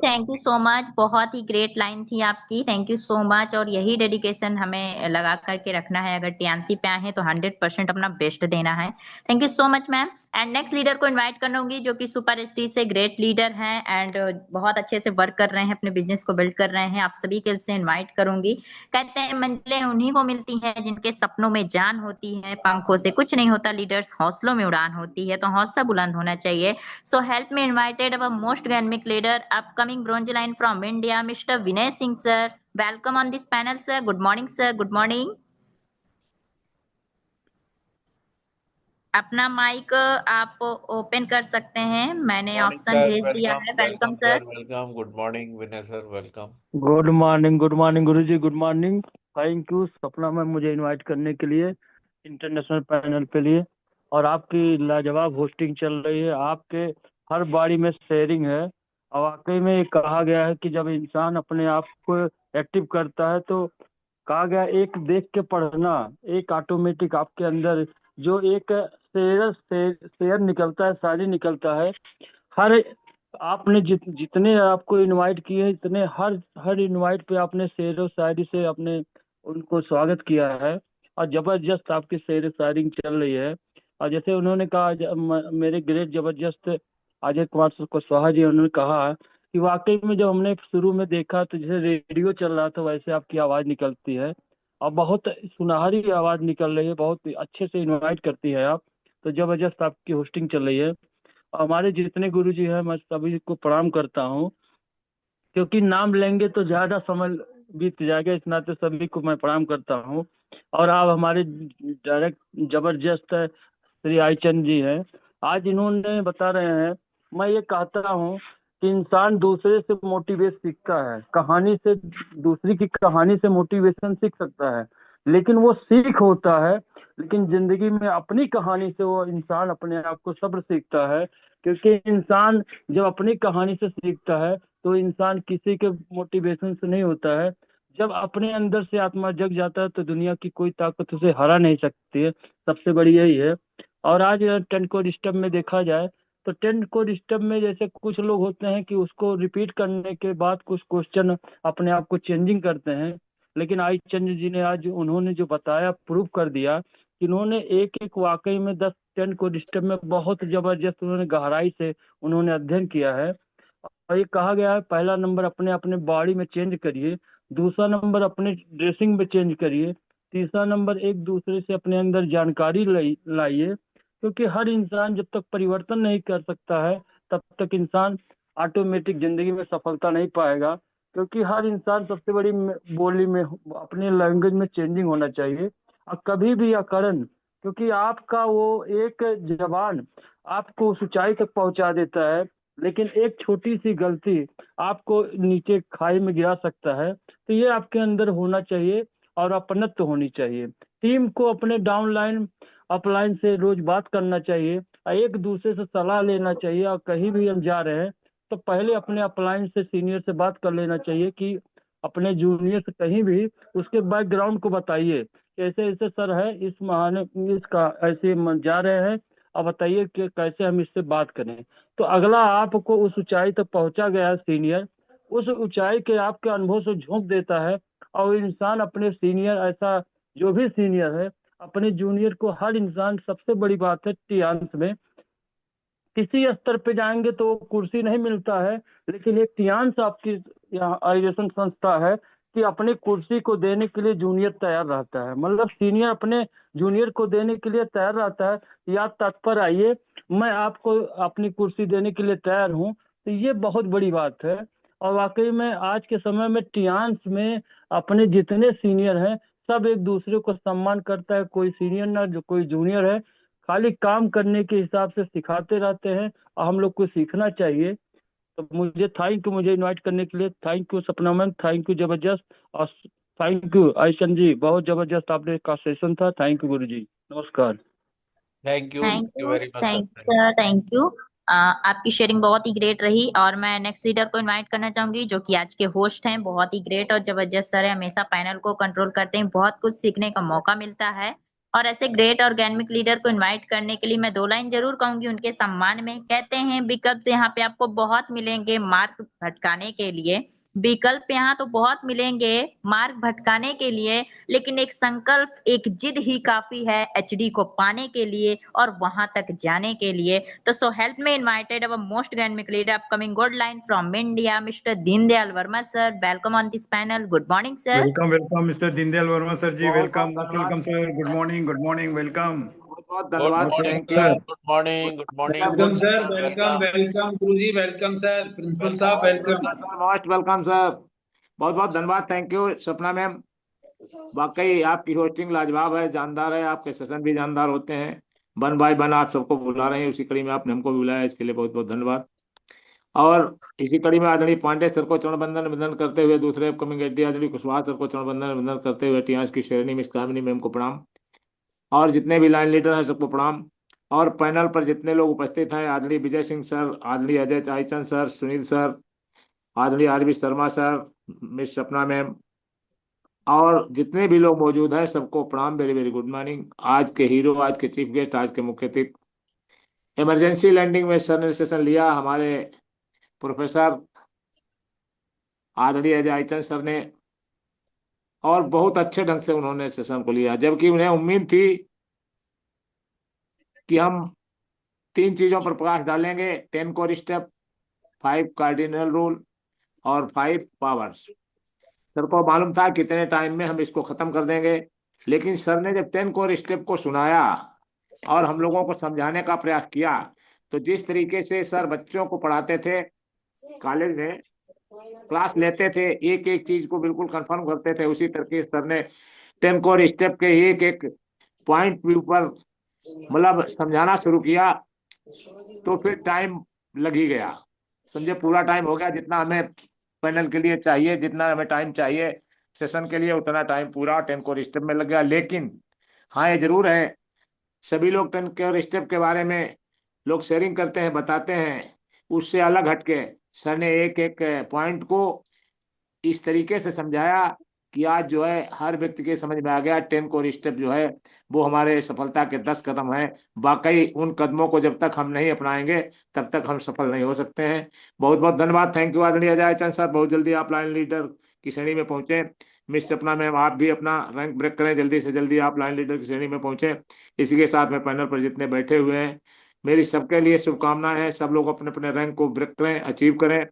thank you so much. बहुत ही ग्रेट लाइन थी आपकी, थैंक यू सो मच। और यही dedication हमें लगा करके रखना है, अगर टीएनसी पे आए हैं तो 100% अपना बेस्ट देना है। Thank you so much ma'am. And next leader को इनवाइट करूंगी, जो कि सुपर एसटी से ग्रेट लीडर हैं एंड बहुत अच्छे से वर्क कर रहे हैं, अपने बिजनेस को बिल्ड कर रहे हैं। आप सभी के से इन्वाइट करूंगी। कहते हैं मंजिलें उन्हीं को मिलती हैं जिनके सपनों में जान होती है, पंखों से कुछ नहीं होता लीडर्स, हौसलों में उड़ान होती है, तो हौसला बुलंद होना चाहिए। So help me invited our most dynamic leader, upcoming bronze line from India, Mr. Vinay Singh sir. Welcome on this panel, sir. Good morning, sir. Good morning. अपना माइक आप ओपन कर सकते हैं, मैंने morning, ऑप्शन sir. भेज दिया है। Welcome Welcome, sir. Sir. Welcome. Good morning, Vinay sir. Welcome. Good morning Guruji, good morning. Thank you सपना मैम मुझे इनवाइट करने के लिए इंटरनेशनल पैनल के लिए। और आपकी लाजवाब होस्टिंग चल रही है, आपके हर बारी में शेयरिंग है। और वाकई में ये कहा गया है कि जब इंसान अपने आप को एक्टिव करता है, तो कहा गया एक देख के पढ़ना, एक ऑटोमेटिक आपके अंदर जो एक शेयर निकलता है, शायरी निकलता है। हर आपने जितने आपको इनवाइट किए हैं, इतने हर इनवाइट पे आपने शेर व शायरी से अपने उनको स्वागत किया है, और जबरदस्त आपकी शेर व शायरी चल रही है। और जैसे उन्होंने कहा, मेरे ग्रेट जबरदस्त अजय कुमार कुशवाहा जी, उन्होंने कहा कि वाकई में जब हमने शुरू में देखा तो जैसे रेडियो चल रहा था वैसे आपकी आवाज़ निकलती है, और बहुत सुनहरी आवाज़ निकल रही है, बहुत अच्छे से इनवाइट करती है आप। तो जबरदस्त आपकी होस्टिंग चल रही है। हमारे जितने गुरुजी हैं, मैं सभी को प्रणाम करता हूँ, क्योंकि नाम लेंगे तो ज़्यादा समय बीत जाएगा। इस नाते सभी को मैं प्रणाम करता हूँ। और आप हमारे डायरेक्ट जबरदस्त श्री आईचंद जी हैं, आज इन्होंने बता रहे हैं। मैं ये कहता हूँ कि इंसान दूसरे से मोटिवेट सीखता है, कहानी से, दूसरी की कहानी से मोटिवेशन सीख सकता है, लेकिन वो सीख होता है। लेकिन जिंदगी में अपनी कहानी से वो इंसान अपने आप को सब्र सीखता है, क्योंकि इंसान जब अपनी कहानी से सीखता है तो इंसान किसी के मोटिवेशन से नहीं होता है। जब अपने अंदर से आत्मा जग जाता है तो दुनिया की कोई ताकत उसे हरा नहीं सकती है। सबसे बड़ी यही है। और आज 10 कोड स्टेप में देखा जाए तो 10 कोड स्टेप में जैसे कुछ लोग होते हैं कि उसको रिपीट करने के बाद कुछ क्वेश्चन अपने आप को चेंजिंग करते हैं, लेकिन आई चंद्र जी ने आज उन्होंने जो बताया प्रूव कर दिया कि उन्होंने एक एक वाकई में 10 कोड स्टेप में बहुत जबरदस्त उन्होंने गहराई से उन्होंने अध्ययन किया है। और ये कहा गया है पहला नंबर अपने अपने बॉडी में चेंज करिए, दूसरा नंबर अपने ड्रेसिंग में चेंज करिए, तीसरा नंबर एक दूसरे से अपने अंदर जानकारी लाइए। क्योंकि हर इंसान जब तक परिवर्तन नहीं कर सकता है तब तक इंसान ऑटोमेटिक जिंदगी में सफलता नहीं पाएगा। क्योंकि हर इंसान सबसे बड़ी बोली में अपने लैंग्वेज में चेंजिंग होना चाहिए, और कभी भी अकरन, क्योंकि आपका वो एक जबान आपको उस ऊंचाई तक पहुंचा देता है, लेकिन एक छोटी सी गलती आपको नीचे खाई में गिरा सकता है। तो ये आपके अंदर होना चाहिए और अपनत्व होनी चाहिए। टीम को अपने डाउनलाइन अपलाइन से रोज बात करना चाहिए और एक दूसरे से सलाह लेना चाहिए। और कहीं भी हम जा रहे हैं तो पहले अपने अपलाइन से सीनियर से बात कर लेना चाहिए कि अपने जूनियर से कहीं भी उसके बैकग्राउंड को बताइए, ऐसे ऐसे सर है इस महाने इसका ऐसे जा रहे हैं, अब बताइए कि कैसे हम इससे बात करें। तो अगला आपको उस ऊंचाई तक पहुंचा गया है सीनियर, उस ऊंचाई के आपके अनुभव से झोंक देता है। और इंसान अपने सीनियर, ऐसा जो भी सीनियर है अपने जूनियर को, हर इंसान, सबसे बड़ी बात है टियांश में किसी स्तर पे जाएंगे तो कुर्सी नहीं मिलता है, लेकिन एक टियांश आपकी यहाँ एजुकेशन संस्था है कि अपनी कुर्सी को देने के लिए जूनियर तैयार रहता है। मतलब सीनियर अपने जूनियर को देने के लिए तैयार रहता है, या तत्पर आइए, मैं आपको अपनी कुर्सी देने के लिए तैयार हूँ। तो ये बहुत बड़ी बात है। और वाकई में आज के समय में टियांश में अपने जितने सीनियर हैं सब एक दूसरे को सम्मान करता है। कोई सीनियर ना जो कोई जूनियर है, खाली काम करने के हिसाब से सिखाते रहते हैं और हम लोग को सीखना चाहिए। तो मुझे थैंक यू, मुझे इनवाइट करने के लिए थैंक यू सपना मैम, थैंक यू जबरदस्त। और थैंक यू आयशन जी, बहुत जबरदस्त आपने का सेशन था। थैंक यू गुरु जी, नमस्कार। Thank thank you you, very much sir. Thank sir, thank you. आपकी शेयरिंग बहुत ही ग्रेट रही। और मैं नेक्स्ट लीडर को इनवाइट करना चाहूंगी जो कि आज के होस्ट हैं। बहुत ही ग्रेट और जबरदस्त सर है, हमेशा पैनल को कंट्रोल करते हैं, बहुत कुछ सीखने का मौका मिलता है। और ऐसे ग्रेट और गैनमिक लीडर को इनवाइट करने के लिए मैं 2 लाइन जरूर कहूंगी उनके सम्मान में। कहते हैं विकल्प यहाँ पे आपको बहुत मिलेंगे मार्ग भटकाने के लिए, विकल्प यहाँ तो बहुत मिलेंगे मार्ग भटकाने के लिए, लेकिन एक संकल्प, एक जिद ही काफी है एचडी को पाने के लिए और वहां तक जाने के लिए। तो so help me invited our most dynamic leader upcoming good line from India, mister Deendayal Verma sir. Welcome on this panel. Good morning sir. Welcome welcome mister Deendayal Verma sir ji, बहुत वेलकम, बहुत वेलकम धन्यवाद, सर, गुड मॉर्निंग, वेलकम। बहुत बहुत good धन्यवाद, morning thank you. Sir, good morning, good morning, welcome sir, welcome welcome welcome Guruji, welcome sir, principal welcome साहब welcome. Most welcome sir, बहुत बहुत धन्यवाद, थैंक यू सपना मैम। वाकई आपकी होस्टिंग लाजवाब है, जानदार है, आपके सेशन भी जानदार होते हैं। वन बाय वन आप सबको बुला रहे हैं, उसी कड़ी में आपने हमको भी बुलाया, इसके लिए बहुत बहुत धन्यवाद। और इसी कड़ी में आदरणीय पांडे सर को चरण वंदन करते हुए, दूसरे अपकमिंग एडी आदरणीय कुशवाहा सर को चरण वंदन करते हुए, टियांश की शेरनी मिस कामिनी मैम को प्रणाम, और जितने भी लाइन लीडर हैं सबको प्रणाम। और पैनल पर जितने लोग उपस्थित हैं, आदरणीय विजय सिंह सर, आदरणीय अजय चाईचंद सर, सुनील सर, आदरणीय आरबी शर्मा सर, मिस सपना मैम, और जितने भी लोग मौजूद हैं सबको प्रणाम, वेरी वेरी गुड मॉर्निंग। आज के हीरो, आज के चीफ गेस्ट, आज के मुख्य अतिथि, इमरजेंसी लैंडिंग में सर ने सेशन लिया, हमारे प्रोफेसर आदरणीय अजय चाईचंद सर ने, और बहुत अच्छे ढंग से उन्होंने सेशन को लिया, जबकि उन्हें उम्मीद थी कि हम 3 चीजों पर प्रकाश डालेंगे, 10 कोर स्टेप, 5 कार्डिनल रूल और 5 पावर्स। सर को मालूम था कितने टाइम में हम इसको खत्म कर देंगे, लेकिन सर ने जब 10 कोर स्टेप को सुनाया और हम लोगों को समझाने का प्रयास किया, तो जिस तरीके से सर बच्चों को पढ़ाते थे कॉलेज में, क्लास लेते थे, एक एक चीज को बिल्कुल कंफर्म करते थे, उसी तरीके सर ने 10 कोर स्टेप के एक एक पॉइंट के ऊपर मतलब समझाना शुरू किया। तो फिर टाइम लग ही गया, समझे, पूरा टाइम हो गया जितना हमें पैनल के लिए चाहिए, जितना हमें टाइम चाहिए सेशन के लिए, उतना टाइम पूरा 10 कोर स्टेप में लग गया। लेकिन हाँ, ये जरूर है, सभी लोग 10 कोर स्टेप के बारे में लोग शेयरिंग करते हैं, बताते हैं, उससे अलग हटके सर ने एक एक पॉइंट को इस तरीके से समझाया कि आज जो है हर व्यक्ति के समझ में आ गया 10 कोर स्टेप जो है वो हमारे सफलता के 10 कदम है। वाकई उन कदमों को जब तक हम नहीं अपनाएंगे तब तक हम सफल नहीं हो सकते हैं। बहुत बहुत धन्यवाद, थैंक यू आदरणीय अजय चंद सर, बहुत जल्दी आप लाइन लीडर की श्रेणी में पहुंचे। मिस सपना मैम, आप भी अपना रैंक ब्रेक करें, जल्दी से जल्दी आप लाइन लीडर की श्रेणी में पहुंचे। इसी के साथ में पैनल पर जितने बैठे हुए हैं, मेरी सबके लिए शुभकामनाएं हैं, सब लोग अपने अपने रैंक को ब्रेक करें, अचीव करें।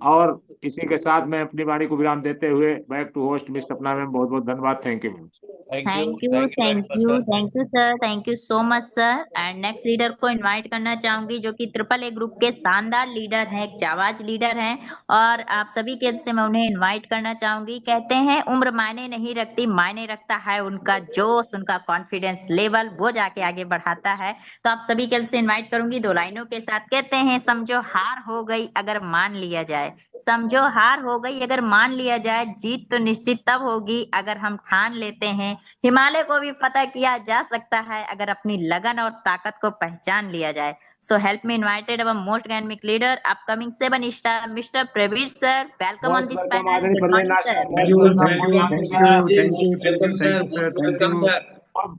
और इसी के साथ मैं अपनी वाणी को विराम देते हुए बैक टू होस्ट मिस सपना मैम, बहुत बहुत धन्यवाद, thank you ma'am. Thank you, thank you very thank much you, sir. Thank you sir, thank you so much sir. And next leader को इनवाइट करना चाहूंगी, जो कि ट्रिपल ए ग्रुप के शानदार लीडर हैं, एक जाबाज लीडर हैं, और आप सभी के से मैं उन्हें इनवाइट करना चाहूंगी। कहते हैं उम्र मायने नहीं रखती, मायने रखता है उनका जोश, उनका कॉन्फिडेंस लेवल, वो जाके आगे बढ़ाता है। तो आप सभी के से इनवाइट करूंगी दो लाइनों के साथ। कहते हैं समझो हार हो गई अगर मान लिया जाए, समझो हार हो गई अगर मान लिया जाए, जीत तो निश्चित तब होगी अगर हम ठान लेते हैं, हिमालय को भी फतह किया जा सकता है अगर अपनी लगन और ताकत को पहचान लिया जाए। So help me invited our most dynamic leader upcoming 7 star mister Praveer sir, welcome on most this welcome panel. आदरणीय good Praveen morning Nath sir. Sir, thank you, most thank you, welcome thank sir you, ji, thank you, most thank you, welcome thank sir, you sir, most thank welcome you, sir.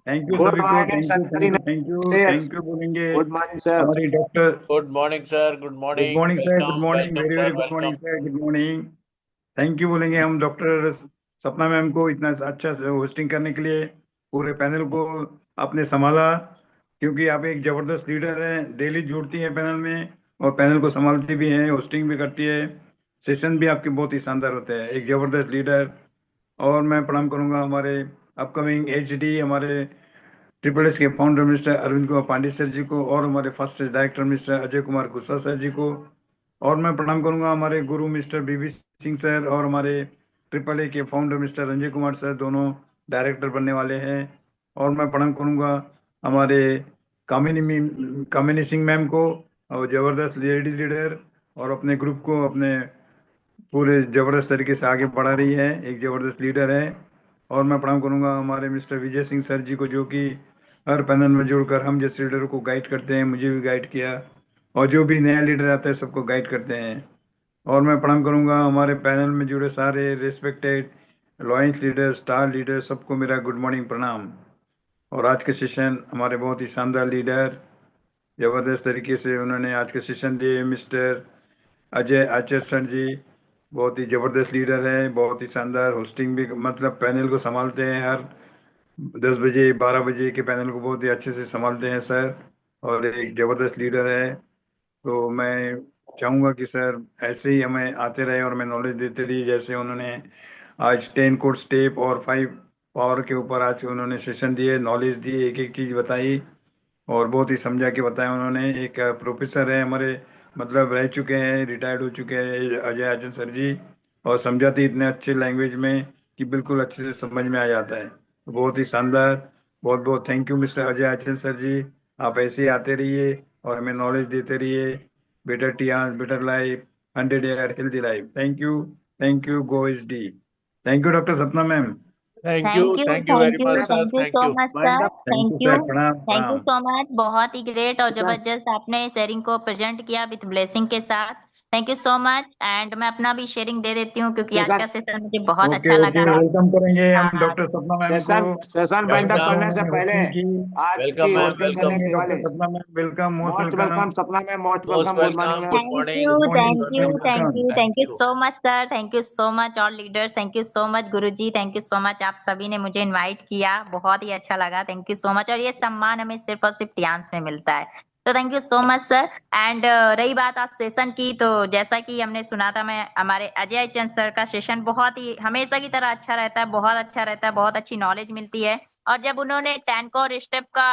Thank you good सभी को, morning thank you, sir, thank you, thank you बोलेंगे good morning sir. हमारी doctor. Good morning sir, good good morning, morning sir, good welcome morning, welcome very very sir, good morning welcome. Sir, good morning. Thank you बोलेंगे हम doctor Sapna ma'am को इतना अच्छा से hosting करने के लिए, पूरे पैनल को आपने संभाला, क्योंकि आप एक जबरदस्त लीडर हैं, डेली जुड़ती हैं पैनल में और पैनल को संभालती भी हैं, होस्टिंग भी करती है, सेशन भी आपके बहुत ही शानदार होते हैं, एक जबरदस्त लीडर। और मैं प्रणाम करूंगा हमारे अपकमिंग एचडी, हमारे ट्रिपल एस के founder mister Arvind Kumar Pandey sir ji को, और हमारे first director mister Ajay Kumar Kushwaha sir ji को। और मैं प्रणाम करूंगा हमारे गुरु मिस्टर बीबी सिंह सर और हमारे ट्रिपल ए के founder mister Ranjay Kumar sir, दोनों डायरेक्टर बनने वाले हैं। और मैं प्रणाम करूंगा हमारे कामिनी सिंह मैम को, और जबरदस्त लेडी लीडर, और अपने ग्रुप को अपने पूरे जबरदस्त तरीके से आगे बढ़ा रही है, एक जबरदस्त लीडर है। और मैं प्रणाम करूंगा हमारे मिस्टर विजय सिंह सर जी को, जो कि हर पैनल में जुड़कर हम जैसे लीडर को गाइड करते हैं, मुझे भी गाइड किया, और जो भी नया लीडर आता है सबको गाइड करते हैं। और मैं प्रणाम करूंगा हमारे पैनल में जुड़े सारे respected lions leader, star leader, सबको मेरा गुड मॉर्निंग प्रणाम। और आज का सेशन हमारे बहुत ही शानदार लीडर, जबरदस्त तरीके से उन्होंने आज का सेशन दिए, मिस्टर अजय आचार्य सर जी, बहुत ही जबरदस्त लीडर है, बहुत ही शानदार होस्टिंग भी, मतलब पैनल को संभालते हैं, हर 10 बजे 12 बजे के पैनल को बहुत ही अच्छे से संभालते हैं सर, और एक जबरदस्त लीडर है। तो मैं चाहूँगा कि सर ऐसे ही हमें आते रहे और हमें नॉलेज देते रहिए, जैसे उन्होंने आज 10 कोड स्टेप और 5 पावर के ऊपर आज उन्होंने सेशन दिए, नॉलेज दी, एक एक चीज़ बताई और बहुत ही समझा के बताया उन्होंने। एक प्रोफेसर है हमारे, मतलब रह चुके हैं, रिटायर्ड हो चुके हैं, अजय आचन सर जी, और समझाते इतने अच्छे लैंग्वेज में कि बिल्कुल अच्छे से समझ में आ जाता है। बहुत ही शानदार, बहुत बहुत थैंक यू मिस्टर अजय आचन सर जी, आप ऐसे ही आते रहिए और हमें नॉलेज देते रहिए। Better Tiens, better life, 100 year healthy life. Thank you, go S D. Thank you doctor Sapna ma'am. Thank you, thank you, thank you very thank you, much sir, thank you thank so you. Much wind sir, up. Thank you sir, प्रणाम thank you प्रणाम। So much. बहुत ही great और जबरदस्त आपने sharing को present किया with blessing के साथ। Thank you so much. And मैं अपना भी शेयरिंग दे देती हूँ, क्योंकि आज सेशन का सेशन मुझे बहुत ओके अच्छा ओके, लगा। वेलकम करेंगे हम हाँ, डॉक्टर सपना मैम को, सेशन सेशन वाइंड अप जबरदस्त वेलकम, करने से उन्होंने पहले होस्टिंग की। आज वेलकम की मैम, होस्टिंग वेलकम करने वेलकम, करेंगे के डॉक्टर वाले Sapna ma'am, welcome, most most welcome. Welcome Sapna ma'am, most most welcome, good morning welcome, ma'am. Good thank morning, you, good thank morning, you, welcome, thank welcome. You, thank thank you you. So much sir, thank you so much all leaders, thank you so much Guruji, thank you so much. आप सभी ने मुझे invite किया, बहुत ही अच्छा लगा, thank you so much. और ये सम्मान हमें सिर्फ और सिर्फ टियान्स में मिलता है, तो thank you so much sir. And रही बात आज सेशन की, तो जैसा कि हमने सुना था, मैं हमारे अजय चंद सर का सेशन बहुत ही हमेशा की तरह अच्छा रहता है, बहुत अच्छा रहता है, बहुत अच्छी नॉलेज मिलती है। और जब उन्होंने 10 कोर स्टेप का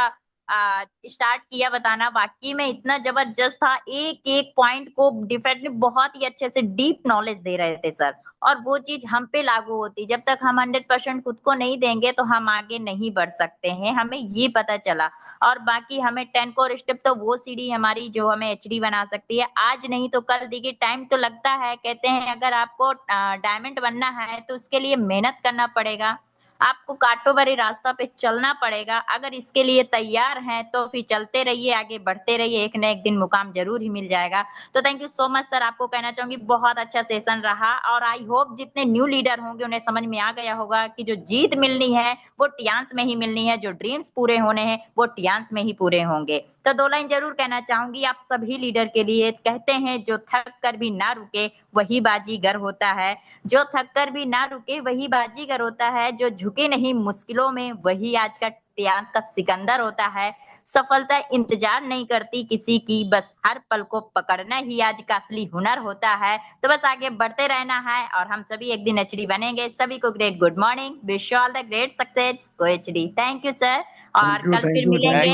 स्टार्ट किया बताना, वाकई में इतना जबरदस्त था। एक एक पॉइंट को डिफरेंटली बहुत ही अच्छे से डीप नॉलेज दे रहे थे सर, और वो चीज हम पे लागू होती। जब तक हम 100% खुद को नहीं देंगे तो हम आगे नहीं बढ़ सकते हैं, हमें ये पता चला। और बाकी हमें 10 कोर स्टेप तो वो सीढ़ी हमारी जो हमें एचडी बना सकती है, आज नहीं तो कल। देखिए टाइम तो लगता है, कहते हैं अगर आपको डायमंड बनना है तो उसके लिए मेहनत करना पड़ेगा, आपको कांटों भरे रास्ता पे चलना पड़ेगा। अगर इसके लिए तैयार हैं तो फिर चलते रहिए, आगे बढ़ते रहिए, एक न एक दिन मुकाम जरूर ही मिल जाएगा। तो thank you so much sir, आपको कहना चाहूंगी बहुत अच्छा सेशन रहा, और आई होप जितने न्यू लीडर होंगे उन्हें समझ में आ गया होगा कि जो जीत मिलनी है वो टियांस में ही मिलनी है, जो ड्रीम्स पूरे होने हैं वो टियांस में ही पूरे होंगे। तो 2 लाइन जरूर कहना चाहूंगी आप सभी लीडर के लिए। कहते हैं जो थक कर भी ना रुके वही बाजीगर होता है, जो थक कर भी ना रुके वही बाजीगर होता है, जो झुके नहीं मुश्किलों में वही आज का टियांस का सिकंदर होता है। सफलता इंतजार नहीं करती किसी की, बस हर पल को पकड़ना ही आज का असली हुनर होता है। तो बस आगे बढ़ते रहना है, और हम सभी एक दिन एचडी बनेंगे। सभी को great good morning, wish all the great success को एचडी। थैंक यू सर, और कल फिर मिलेंगे।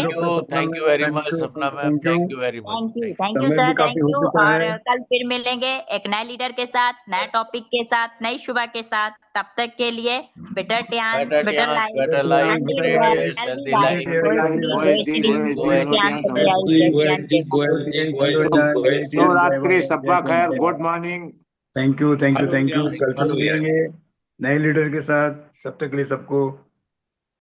Thank you very much Sapna ma'am, thank you very much. Thank you sir, thank you. और कल फिर मिलेंगे एक नए लीडर के साथ, नए टॉपिक के साथ, नई शुभा के साथ। तब तक के लिए better Tiens, better life, better life, healthy great health, days, healthy healthy life, life, go HD, शुभ रात्रि, सब्बा खैर, गुड मॉर्निंग। थैंक यू कल फिर मिलेंगे नए लीडर के साथ। तब तक के लिए सबको